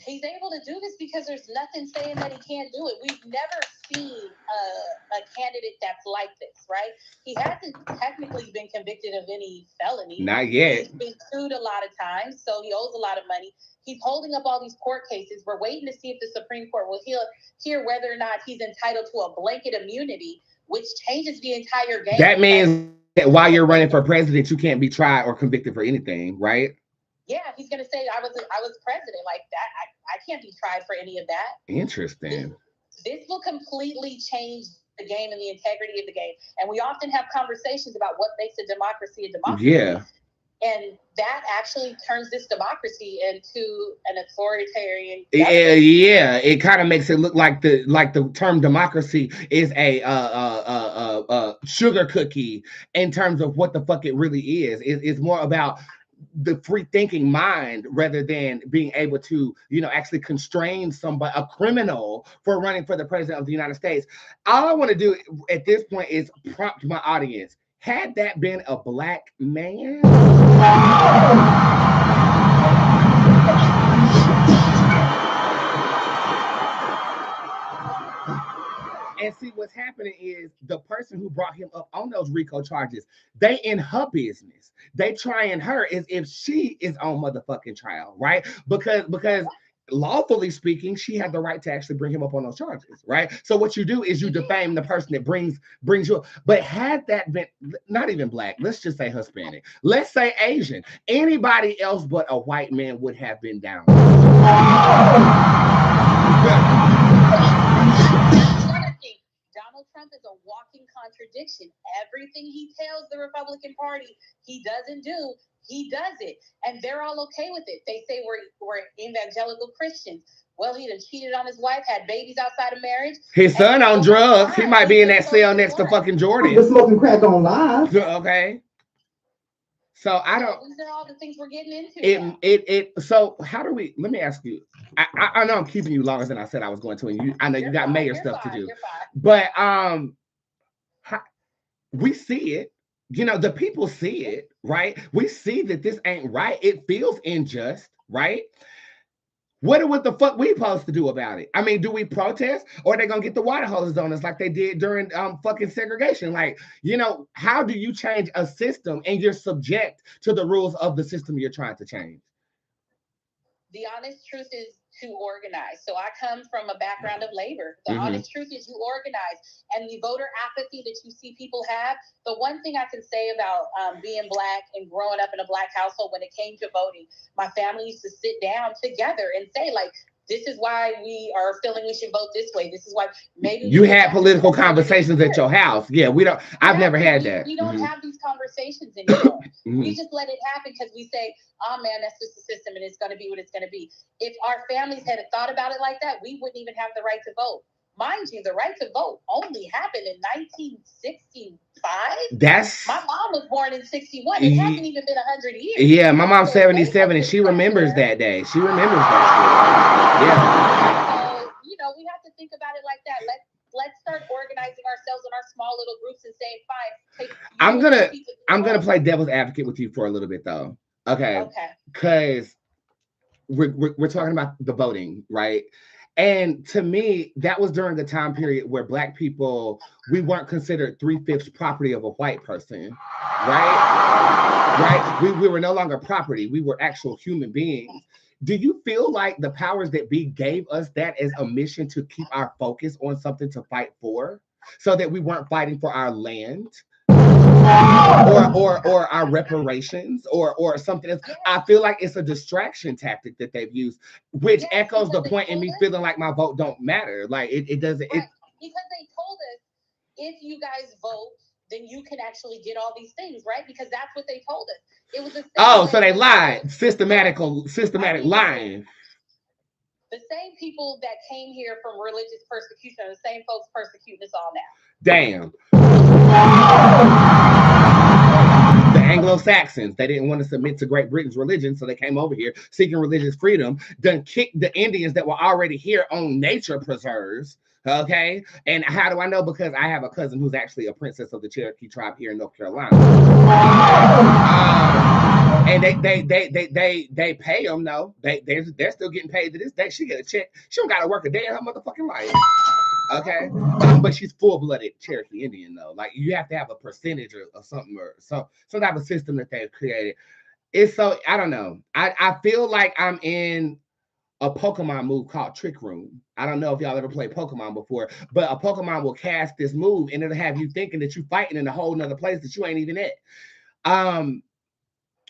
He's able to do this because there's nothing saying that he can't do it. We've never seen a candidate that's like this, right? He hasn't technically been convicted of any felony. Not yet. He's been sued a lot of times, so he owes a lot of money. He's holding up all these court cases. We're waiting to see if the Supreme Court will hear whether or not he's entitled to a blanket immunity, which changes the entire game. That means that while you're running for president, you can't be tried or convicted for anything, right? Yeah, he's gonna say I was president like that. I can't be tried for any of that. Interesting. This will completely change the game and the integrity of the game. And we often have conversations about what makes a democracy a democracy. Yeah. And that actually turns this democracy into an authoritarian government. Yeah, it kind of makes it look like the term democracy is a sugar cookie in terms of what the fuck it really is. It's more about the free thinking mind rather than being able to, actually constrain somebody, a criminal, for running for the president of the United States. All I want to do at this point is prompt my audience. Had that been a black man? And see, what's happening is the person who brought him up on those RICO charges, they in her business. They trying her as if she is on motherfucking trial, right? Because lawfully speaking, she had the right to actually bring him up on those charges, right? So what you do is you defame the person that brings you up. But had that been not even black, let's just say Hispanic, let's say Asian, anybody else but a white man would have been down. Donald Trump is a walking contradiction. Everything he tells the Republican Party he doesn't do, he does it. And they're all okay with it. They say we're evangelical Christians. Well, he done cheated on his wife, had babies outside of marriage. His son on drugs. He might be in that cell next to fucking Jordan. He's smoking crack on live. Okay. So I don't. These are all the things we're getting into. So how do we? Let me ask you. I know I'm keeping you longer than I said I was going to, and I know you got mayor stuff to do. But we see it. The people see it, right? We see that this ain't right. It feels unjust, right? What the fuck we supposed to do about it? I mean, do we protest, or are they gonna get the water hoses on us like they did during fucking segregation? Like, how do you change a system and you're subject to the rules of the system you're trying to change? the honest truth is to organize. So I come from a background of labor. The honest truth is you organize, and the voter apathy that you see people have. The one thing I can say about being Black and growing up in a Black household, when it came to voting, my family used to sit down together and say, like, this is why we are feeling we should vote this way. This is why maybe you had political conversations at your house. Yeah, we don't. I've never had that. We don't have these conversations anymore. We just let it happen because we say, "Oh man, that's just the system, and it's going to be what it's going to be." If our families had thought about it like that, we wouldn't even have the right to vote. Mind you, the right to vote only happened in 1965. My mom was born in 61. It hasn't even been 100 years. Yeah, my mom's 77, and she remembers that day. She remembers that shit. Yeah. So, you know, we have to think about it like that. Let's start organizing ourselves in our small little groups and saying, fine. I'm gonna play devil's advocate with you for a little bit though. Okay. Because we're talking about the voting, right? And to me, that was during a time period where Black people, we weren't considered 3/5 property of a white person, right? We were no longer property. We were actual human beings. Do you feel like the powers that be gave us that as a mission to keep our focus on something to fight for, so that we weren't fighting for our land? Or our reparations or something else? I feel like it's a distraction tactic that they've used, which echoes the point in me feeling like my vote don't matter. Like it doesn't. Because they told us, if you guys vote, then you can actually get all these things, right? Because that's what they told us. It was so they lied. Systematic lying. The same people that came here from religious persecution are the same folks persecuting us all now. Damn. The Anglo-Saxons, they didn't want to submit to Great Britain's religion, so they came over here seeking religious freedom, then kicked the Indians that were already here on nature preserves. Okay, and how do I know? Because I have a cousin who's actually a princess of the Cherokee tribe here in North Carolina, and they pay them. No, they're still getting paid to this day. She get a check. She don't got to work a day in her motherfucking life. Okay, but she's full-blooded Cherokee Indian though. Like you have to have a percentage or something or some type of system that they've created. It's so I don't know. I feel like I'm in a Pokemon move called Trick Room. I don't know if y'all ever played Pokemon before, but a Pokemon will cast this move and it'll have you thinking that you're fighting in a whole nother place that you ain't even at.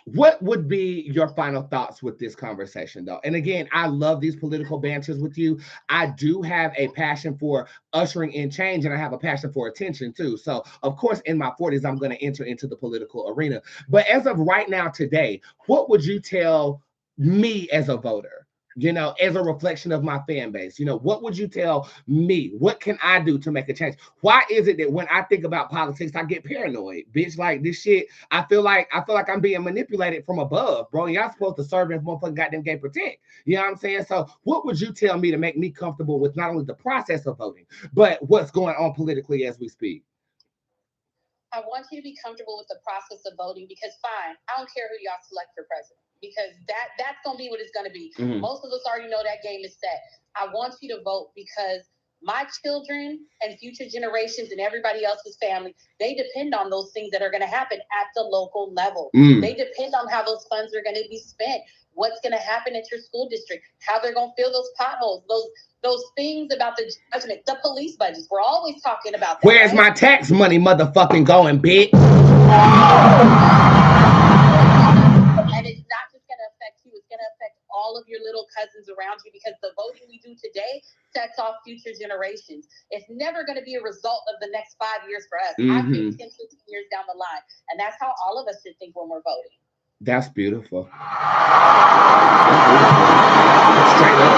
What would be your final thoughts with this conversation, though? And again, I love these political banters with you. I do have a passion for ushering in change, and I have a passion for attention, too. So, of course, in my 40s, I'm going to enter into the political arena. But as of right now, today, what would you tell me as a voter? You know, as a reflection of my fan base, you know, what would you tell me? What can I do to make a change? Why is it that when I think about politics, I get paranoid, bitch? Like this shit, I feel like I'm being manipulated from above, bro. Y'all supposed to serve and motherfucking goddamn game protect. You know what I'm saying? So what would you tell me to make me comfortable with not only the process of voting, but what's going on politically as we speak? I want you to be comfortable with the process of voting because fine, I don't care who y'all select for president. Because that's going to be what it's going to be. Most of us already know that game is set. I want you to vote because my children and future generations and everybody else's family, they depend on those things that are going to happen at the local level. They depend on how those funds are going to be spent, what's going to happen at your school district, how they're going to fill those potholes, those things about the judgment, the police budgets. We're always talking about that. Where's my tax money motherfucking going, bitch? And it's not just going to affect you, it's going to affect all of your little cousins around you because the voting we do today sets off future generations. It's never going to be a result of the next 5 years for us. I think 10, 15 years down the line. And that's how all of us should think when we're voting. That's beautiful. Straight up.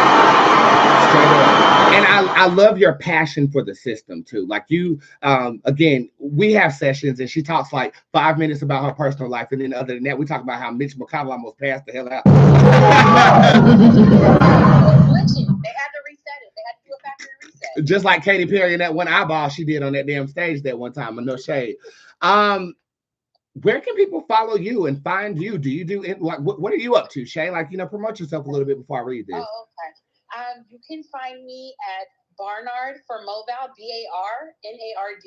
And I love your passion for the system too. Like you, again, we have sessions and she talks like 5 minutes about her personal life. And then other than that, we talk about how Mitch McConnell almost passed the hell out. They had to reset it. They had to do a factory reset. Just like Katy Perry and that one eyeball she did on that damn stage that one time, no shade. Where can people follow you and find you? Do you do like what are you up to, Shay? Like, you know, promote yourself a little bit before I read this. Oh, okay. You can find me at Barnard for Moval, BARNARD,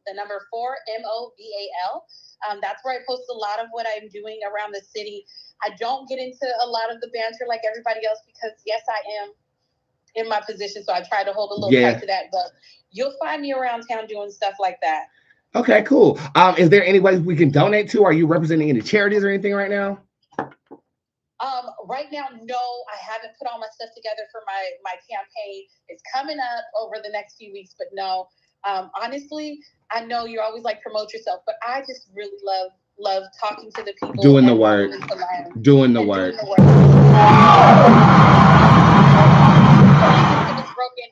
the number 4 MOVAL. That's where I post a lot of what I'm doing around the city. I don't get into a lot of the banter like everybody else because, yes, I am in my position, so I try to hold a little tight to that. But you'll find me around town doing stuff like that. Okay, cool. Is there any way we can donate to? Are you representing any charities or anything right now? Right now, no, I haven't put all my stuff together for my campaign. It's coming up over the next few weeks, but no. Honestly, I know you're always like promote yourself, but I just really love talking to the people. Doing the work. Doing the work. Broken.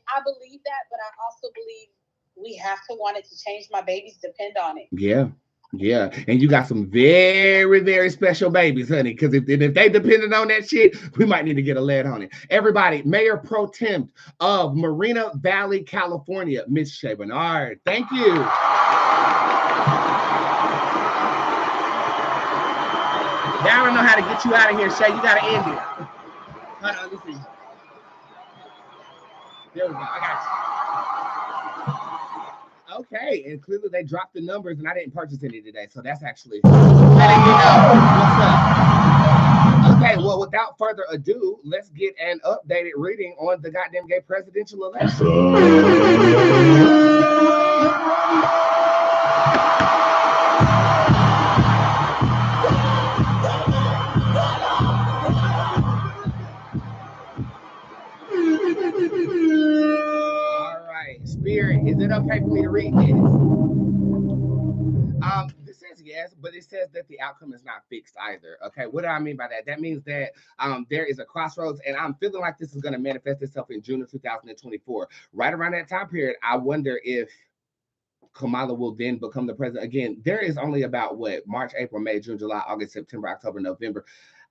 I believe that, but I also believe we have to want it to change. My babies depend on it. Yeah. Yeah, and you got some very, very special babies, honey, because if they depended on that shit, we might need to get a lead on it. Everybody, Mayor Pro Tem of Moreno Valley, California, Miss Shay Bernard. Thank you. Now I know how to get you out of here, Shay. You got to end it. Hold on, let me see. There we go. I got you. Okay, and clearly they dropped the numbers, and I didn't purchase any today, so that's actually letting you know what's up. Okay, well, without further ado, let's get an updated reading on the goddamn gay presidential election. Spirit, is it okay for me to read this? This says yes, but it says that the outcome is not fixed either. Okay, what do I mean by that? That means that there is a crossroads, and I'm feeling like this is going to manifest itself in June of 2024. Right around that time period, I wonder if Kamala will then become the president again. There is only about March, April, May, June, July, August, September, October, November.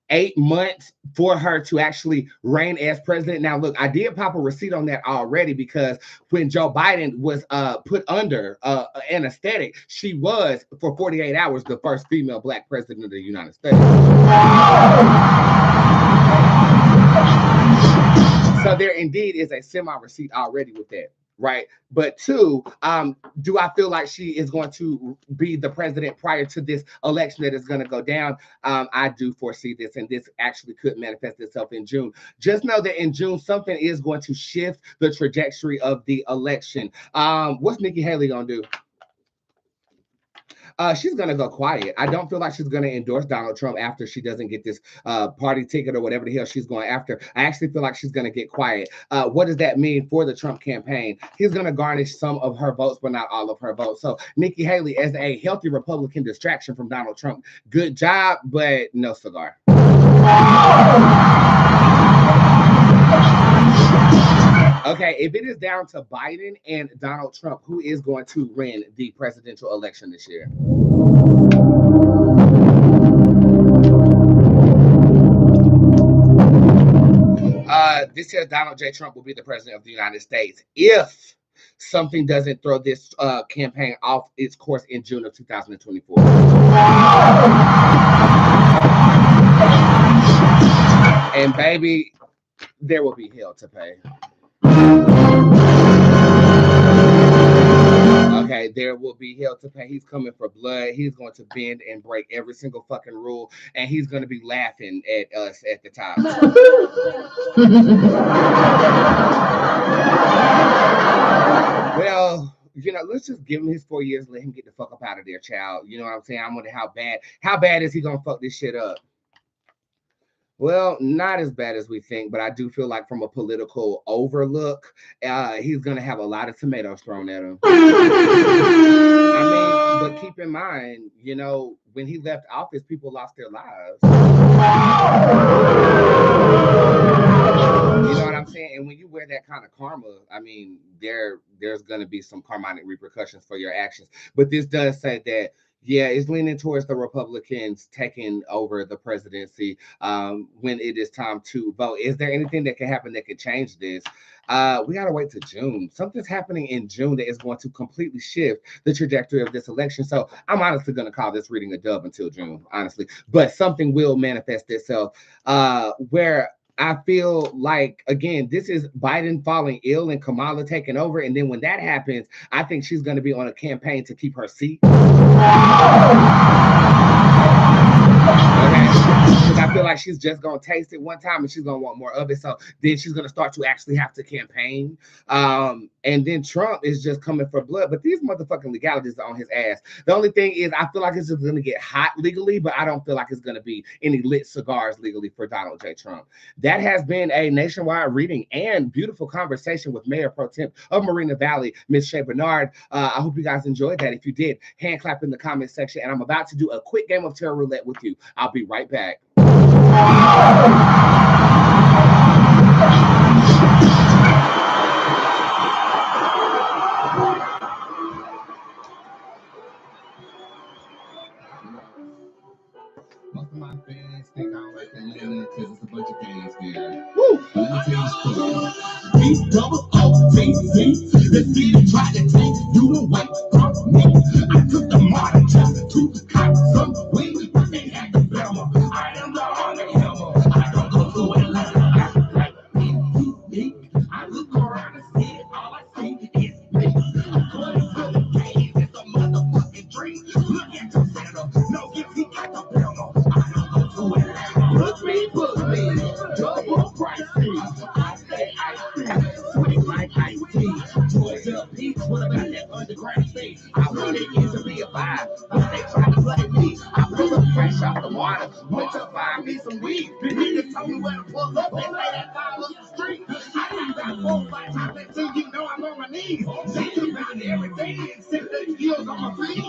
8 months for her to actually reign as president. Now, look, I did pop a receipt on that already because when Joe Biden was put under anesthetic, she was, for 48 hours, the first female Black president of the United States. So there indeed is a semi-receipt already with that. Right. But two, do I feel like she is going to be the president prior to this election that is going to go down? I do foresee this, and this actually could manifest itself in June. Just know that in June, something is going to shift the trajectory of the election. What's Nikki Haley going to do? She's going to go quiet. I don't feel like she's going to endorse Donald Trump after she doesn't get this party ticket or whatever the hell she's going after. I actually feel like she's going to get quiet. What does that mean for the Trump campaign? He's going to garnish some of her votes, but not all of her votes. So Nikki Haley, as a healthy Republican distraction from Donald Trump, good job, but no cigar. Okay, if it is down to Biden and Donald Trump, who is going to win the presidential election this year? This says Donald J. Trump will be the president of the United States if something doesn't throw this campaign off its course in June of 2024. And baby, there will be hell to pay. Okay, there will be hell to pay. He's coming for blood. He's going to bend and break every single fucking rule, and he's going to be laughing at us at the top. Well, you know, let's just give him his 4 years, let him get the fuck up out of there, child. You know what I'm saying? I wonder how bad is he gonna fuck this shit up? Well, not as bad as we think, but I do feel like from a political overlook, he's going to have a lot of tomatoes thrown at him. I mean, but keep in mind, you know, when he left office, people lost their lives. You know what I'm saying? And when you wear that kind of karma, I mean, there's going to be some karmic repercussions for your actions. But this does say that, yeah, it's leaning towards the Republicans taking over the presidency when it is time to vote. Is there anything that can happen that could change this? We got to wait to June. Something's happening in June that is going to completely shift the trajectory of this election. So I'm honestly going to call this reading a dub until June, honestly. But something will manifest itself where I feel like, again, this is Biden falling ill and Kamala taking over. And then when that happens, I think she's going to be on a campaign to keep her seat. Okay. Because I feel like she's just going to taste it one time and she's going to want more of it. So then she's going to start to actually have to campaign. And then Trump is just coming for blood. But these motherfucking legalities are on his ass. The only thing is, I feel like it's just going to get hot legally, but I don't feel like it's going to be any lit cigars legally for Donald J. Trump. That has been a nationwide reading and beautiful conversation with Mayor Pro Tem of Marina Valley, Ms. Shea Bernard. I hope you guys enjoyed that. If you did, hand clap in the comment section. And I'm about to do a quick game of Terror Roulette with you. I'll be right back. Most of my fans think I don't like that yelling because it's a bunch of gays there. Woo! But let me tell you a story. P-double-O-T-C. The city tried to take you away from me. I took the martyr just to cop some weed, but they had the Belma. I am the Army Hammer. I don't go to Atlanta. Like me. I look around and see it. All I see is me. I'm going to the gays. It's a motherfucking dream. Look at the center. No, if he got the Belma. Put me, double pricey. I say icy, sweet like iced tea. Georgia Peach, what about that underground thing? I wanted it to be a vibe, but they tried to play me. I pull up fresh off the water, went to find me some weed. The niggas told me where to pull up, they say that side of the street. I got that 4-5 times until you know I'm on my knees. They took out everything except the heels on my feet.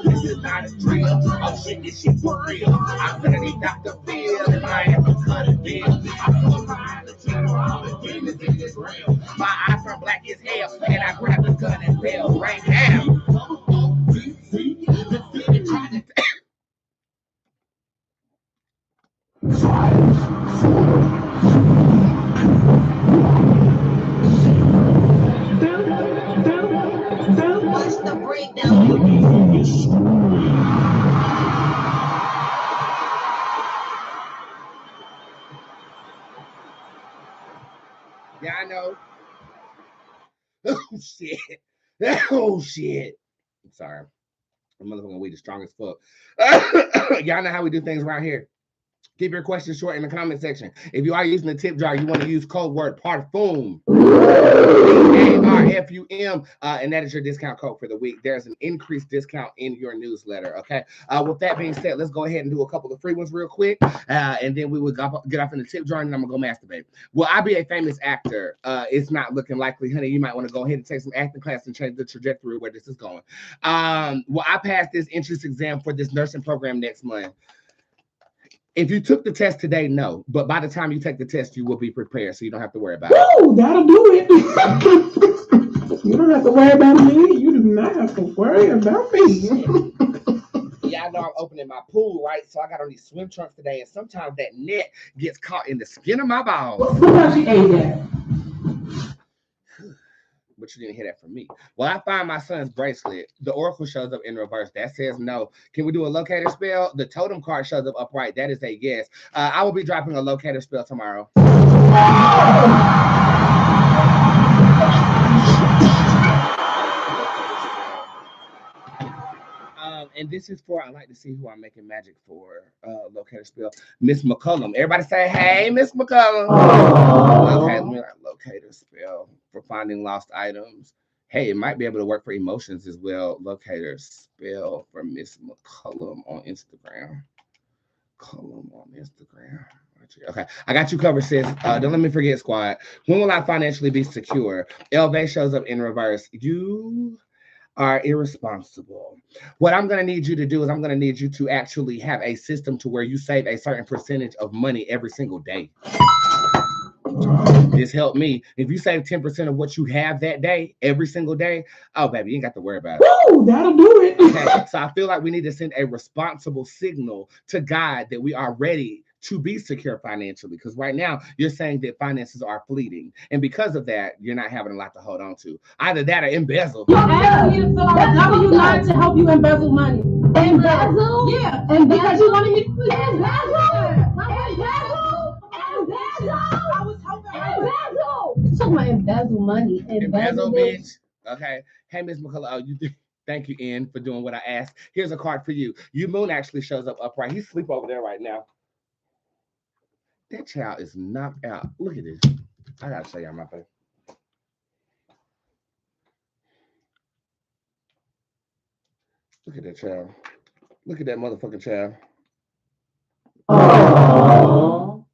This is not a drill. Oh shit, this shit for real. I'm gonna need Dr. Phil and I am a cut a deal. I pull my eyes to channel all the demons in this realm. My eyes are black as hell, and I grab the gun and bail right now. What's the breakdown? Yeah, I know. Oh shit. Oh shit. I'm sorry. The motherfucking weed is strong as fuck. Y'all know how we do things around here. Keep your questions short in the comment section. If you are using the tip jar, you want to use code word PARFUM. PARFUM, and that is your discount code for the week. There's an increased discount in your newsletter. Okay. With that being said, let's go ahead and do a couple of free ones real quick, and then we will get off in the tip jar, and then I'm gonna go masturbate. Will I be a famous actor? It's not looking likely, honey. You might want to go ahead and take some acting class and change the trajectory where this is going. Will I pass this entrance exam for this nursing program next month? If you took the test today, no. But by the time you take the test, you will be prepared, so you don't have to worry about it. Oh, that'll do it. You don't have to worry about me. You do not have to worry about me. Yeah, I know I'm opening my pool, right? So I got on these swim trunks today, and sometimes that net gets caught in the skin of my balls. What about you ate that? But you didn't hear that from me. Well, I find my son's bracelet. The oracle shows up in reverse. That says no. Can we do a locator spell? The totem card shows up upright. That is a yes. I will be dropping a locator spell tomorrow. And this is for, I like to see who I'm making magic for. Locator spell. Miss McCullum. Everybody say, hey, Miss McCullum. Okay, let me write locator spell for finding lost items. Hey, it might be able to work for emotions as well. Locator spell for Miss McCullum on Instagram. Cullum on Instagram. Okay, I got you covered, sis. Don't let me forget, squad. When will I financially be secure? LV shows up in reverse. You are irresponsible. What I'm going to need you to do is I'm going to need you to actually have a system to where you save a certain percentage of money every single day. This helped me. If you save 10% of what you have that day, every single day, oh, baby, you ain't got to worry about it. Woo, that'll do it. Okay, so I feel like we need to send a responsible signal to God that we are ready to be secure financially, because right now you're saying that finances are fleeting, and because of that, you're not having a lot to hold on to. Either that or embezzle. You asked me to fill out a W line to help you embezzle money. Embezzle? Yeah. And because you want to embezzle? Embezzle? talking about embezzle money. Embezzle, bitch. Okay. Hey, Miss McCullough. Oh, thank you, Ian, for doing what I asked. Here's a card for you. You Moon actually shows up upright. He's asleep over there right now. That child is knocked out. Look at this. I gotta show y'all my face. Look at that child. Look at that motherfucking child. Aww.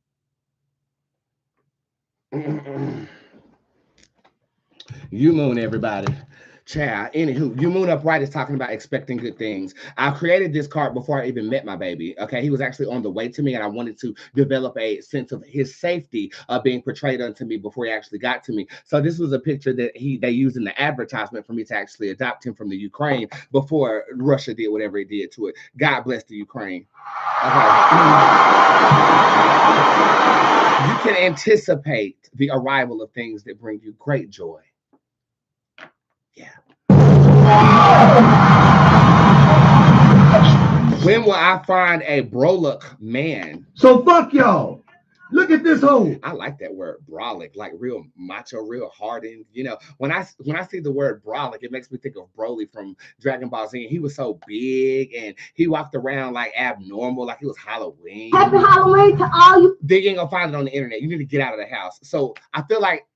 You Moon, everybody. Child, anywho, you Moon Upright is talking about expecting good things. I created this card before I even met my baby. Okay, he was actually on the way to me, and I wanted to develop a sense of his safety being portrayed unto me before he actually got to me. So this was a picture that they used in the advertisement for me to actually adopt him from the Ukraine before Russia did whatever it did to it. God bless the Ukraine. Okay. You can anticipate the arrival of things that bring you great joy. Yeah. When will I find a brolic man? So fuck y'all. Look at this hole. I like that word, brolic, like real macho, real hardened. You know, when I see the word brolic, it makes me think of Broly from Dragon Ball Z. He was so big and he walked around like abnormal, like it was Halloween. Happy Halloween to all you. They ain't gonna find it on the internet. You need to get out of the house. So I feel like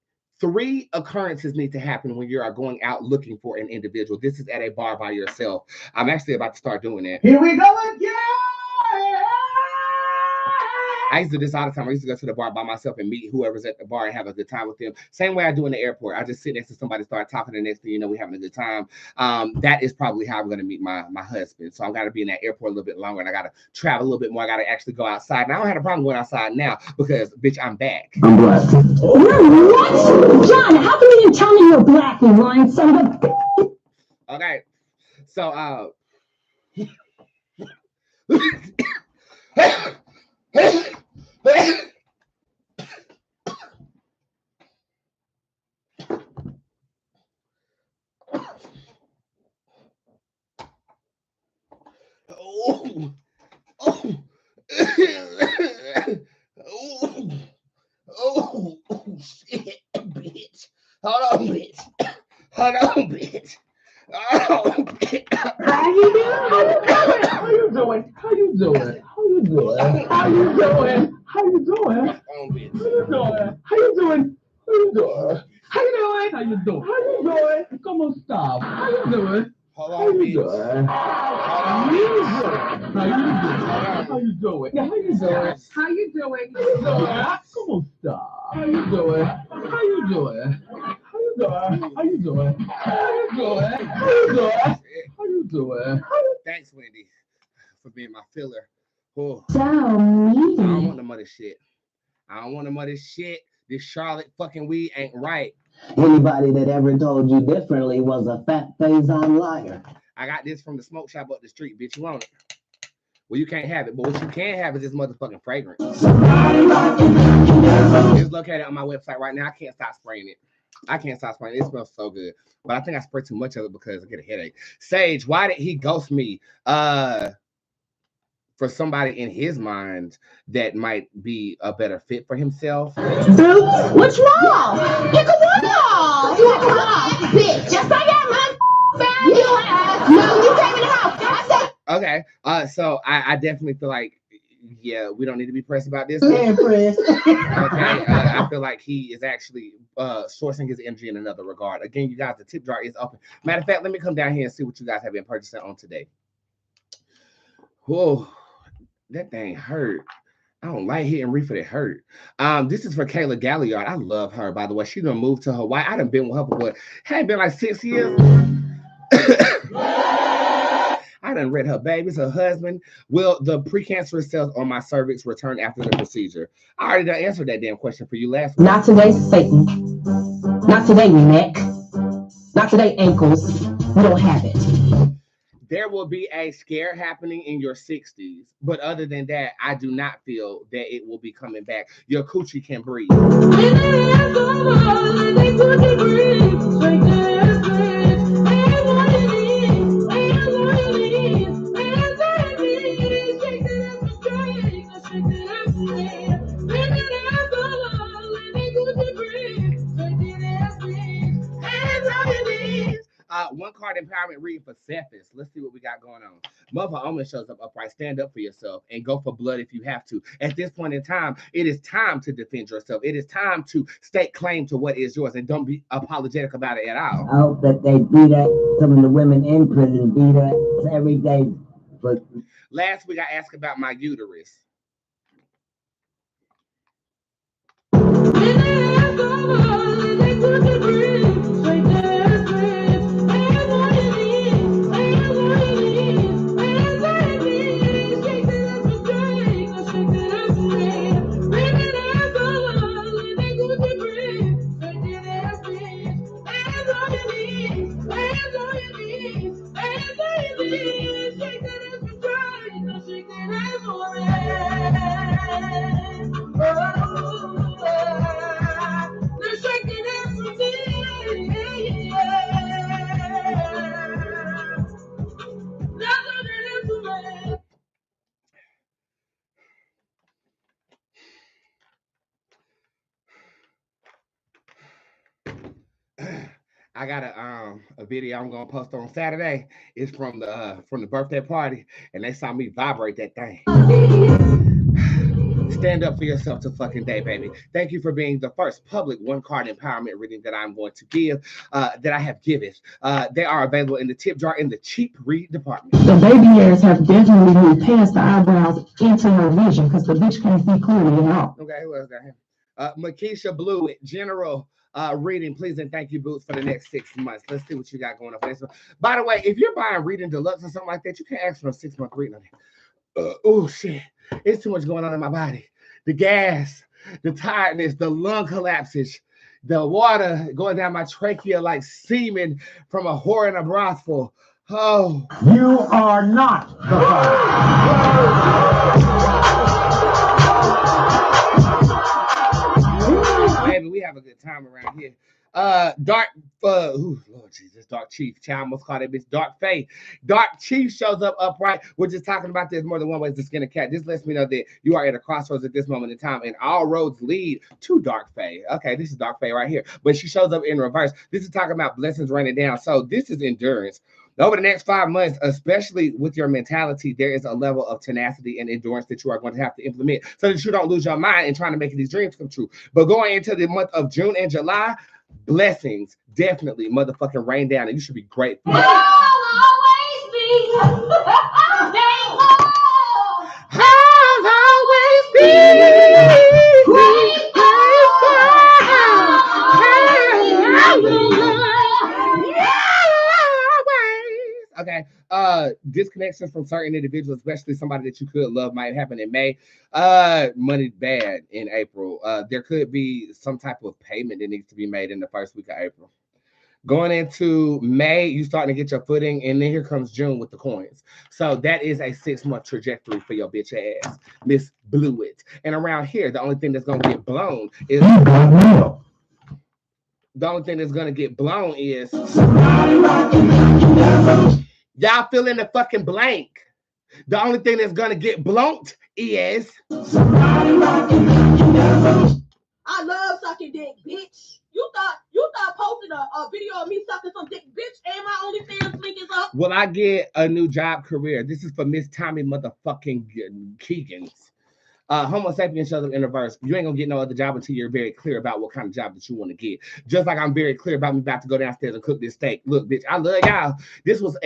3 occurrences need to happen when you are going out looking for an individual. This is at a bar by yourself. I'm actually about to start doing that. Here we go again. I used to do this all the time. I used to go to the bar by myself and meet whoever's at the bar and have a good time with them. Same way I do in the airport. I just sit next to somebody, start talking, and next thing you know, we're having a good time. That is probably how I'm going to meet my husband. So I've got to be in that airport a little bit longer, and I got to travel a little bit more. I got to actually go outside. And I don't have a problem going outside now because, bitch, I'm back. I'm black. What? John, how come you didn't tell me you're black, you lying son of a... Okay. So, shit, bitch. Hold on, bitch. Hold on, bitch. Oh, bitch. How you doing? How you doing? How you doing? How you doing? How you doing? How you doing? Oh, bitch. How you doing? How you doing? How you doing? How you doing? How you doing? How you doing? Come on, stop. How you doing? Hold How on, you bitch. doing? How you doing? How you doing? How you doing? How you doing? How you doing? Come on, stop. How you doing? How you doing? How you doing? How you doing? How you doing? How you doing? How you doing? Thanks, Wendy, for being my filler. Oh, So I mean. don't want no other shit. I don't want no other shit. This Charlotte fucking weed ain't right. Anybody that ever told you differently was a fat face-on liar. I got this from the smoke shop up the street, bitch. You want it? Well, you can't have it, but what you can have is this motherfucking fragrance. It's located on my website right now. I can't stop spraying it. It smells so good. But I think I spray too much of it because I get a headache. Sage, why did he ghost me? For somebody in his mind that might be a better fit for himself. Boots, what's wrong? Pick a wall. You have a wall, bitch. Yes, I am, man. You ass. No, you came in the house. I said. Okay. So I definitely feel like, yeah, we don't need to be pressed about this. Yeah, press. Okay. I feel like he is actually sourcing his energy in another regard. Again, you guys, the tip jar is open. Matter of fact, let me come down here and see what you guys have been purchasing on today. Whoa. That thing hurt. I don't like hitting reefer that hurt. This is for Kayla Galliard. I love her, by the way. She done moved to Hawaii. I done been with her for what? Had been like 6 years. I done read her babies, her husband. Will the precancerous cells on my cervix return after the procedure? I already done answered that damn question for you last week. Not today, Satan. Not today, neck. Not today, ankles. We don't have it. There will be a scare happening in your 60s, but other than that, I do not feel that it will be coming back. Your coochie can breathe. empowerment reading for Cephas. Let's see what we got going on. Mother Omen shows up upright. Stand up for yourself and go for blood if you have to. At this point in time, it is time to defend yourself. It is time to stake claim to what is yours and don't be apologetic about it at all. I hope that they beat up some of the women in prison, beat up every day. But last week I asked about my uterus. I got a video I'm gonna post on Saturday. It's from the birthday party, and they saw me vibrate that thing. Stand up for yourself to fucking day, baby. Thank you for being the first public one-card empowerment reading that I'm going to give, that I have given. They are available in the tip jar in the cheap read department. The baby hairs have definitely moved past the eyebrows into her vision because the bitch can't see clearly at all. Okay, who else got here? Makisha Blewett, general reading, please and thank you, Boots, for the next 6 months. Let's see what you got going on for this one. By the way, if you're buying Reading Deluxe or something like that, you can ask for a 6-month reading on it. Oh shit, it's too much going on in my body. The gas, the tiredness, the lung collapses, the water going down my trachea like semen from a whore in a brothel. Oh, You are not the baby, we have a good time around here. Dark, Lord Jesus, Dark Chief. Child almost called that bitch Dark Faye. Dark Chief shows up upright. We're just talking about there's more than one way to skin a cat. This lets me know that you are at a crossroads at this moment in time, and all roads lead to Dark Faye. Okay, this is Dark Faye right here, but she shows up in reverse. This is talking about blessings raining down. So this is endurance. Over the next 5 months, especially with your mentality, there is a level of tenacity and endurance that you are going to have to implement so that you don't lose your mind in trying to make these dreams come true. But going into the month of June and July, blessings definitely motherfucking rain down, and you should be grateful. Okay, disconnections from certain individuals, especially somebody that you could love, might happen in May. Money bad in April. There could be some type of payment that needs to be made in the first week of April. Going into May, you starting to get your footing, and then here comes June with the coins. So that is a 6-month trajectory for your bitch ass, Miss Blewett. And around here, the only thing that's gonna get blown is y'all fill in the fucking blank. The only thing that's gonna get blown is I love sucking dick, bitch. You thought posting a video of me sucking some dick, bitch, and my OnlyFans link is up. will I get a new job career? This is for Miss Tommy motherfucking Keegans. Homo sapien shows up in reverse. You ain't gonna get no other job until you're very clear about what kind of job that you want to get. Just like I'm very clear about me about to go downstairs and cook this steak. Look, bitch, I love y'all. This was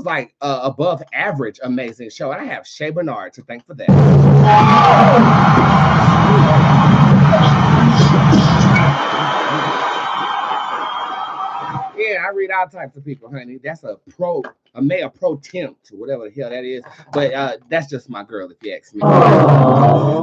like above average amazing show. And I have Shay Bernard to thank for that. Yeah, I read all types of people, honey. That's a male pro temp, whatever the hell that is. But that's just my girl, if you ask me.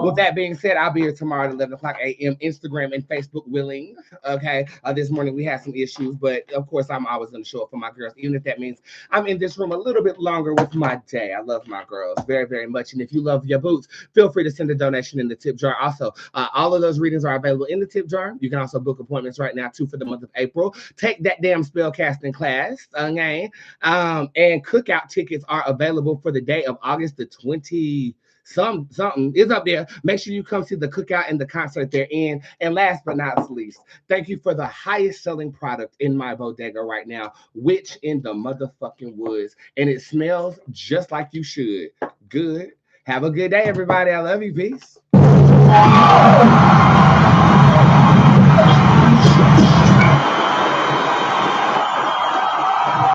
With that being said, I'll be here tomorrow at 11 o'clock a.m. Instagram and Facebook willing. Okay. This morning we had some issues, but of course I'm always going to show up for my girls, even if that means I'm in this room a little bit longer with my day. I love my girls very, very much. And if you love your boots, feel free to send a donation in the tip jar. Also, all of those readings are available in the tip jar. You can also book appointments right now too for the month of April. Take that damn spellcasting class, okay? And cookout tickets are available for the day of August the 27th. something is up there. Make sure you come see the cookout and the concert they're in. And last but not least, thank you for the highest selling product in my bodega right now, Witch in the motherfucking Woods. And it smells just like you should. Good. Have a good day, everybody. I love you. Peace.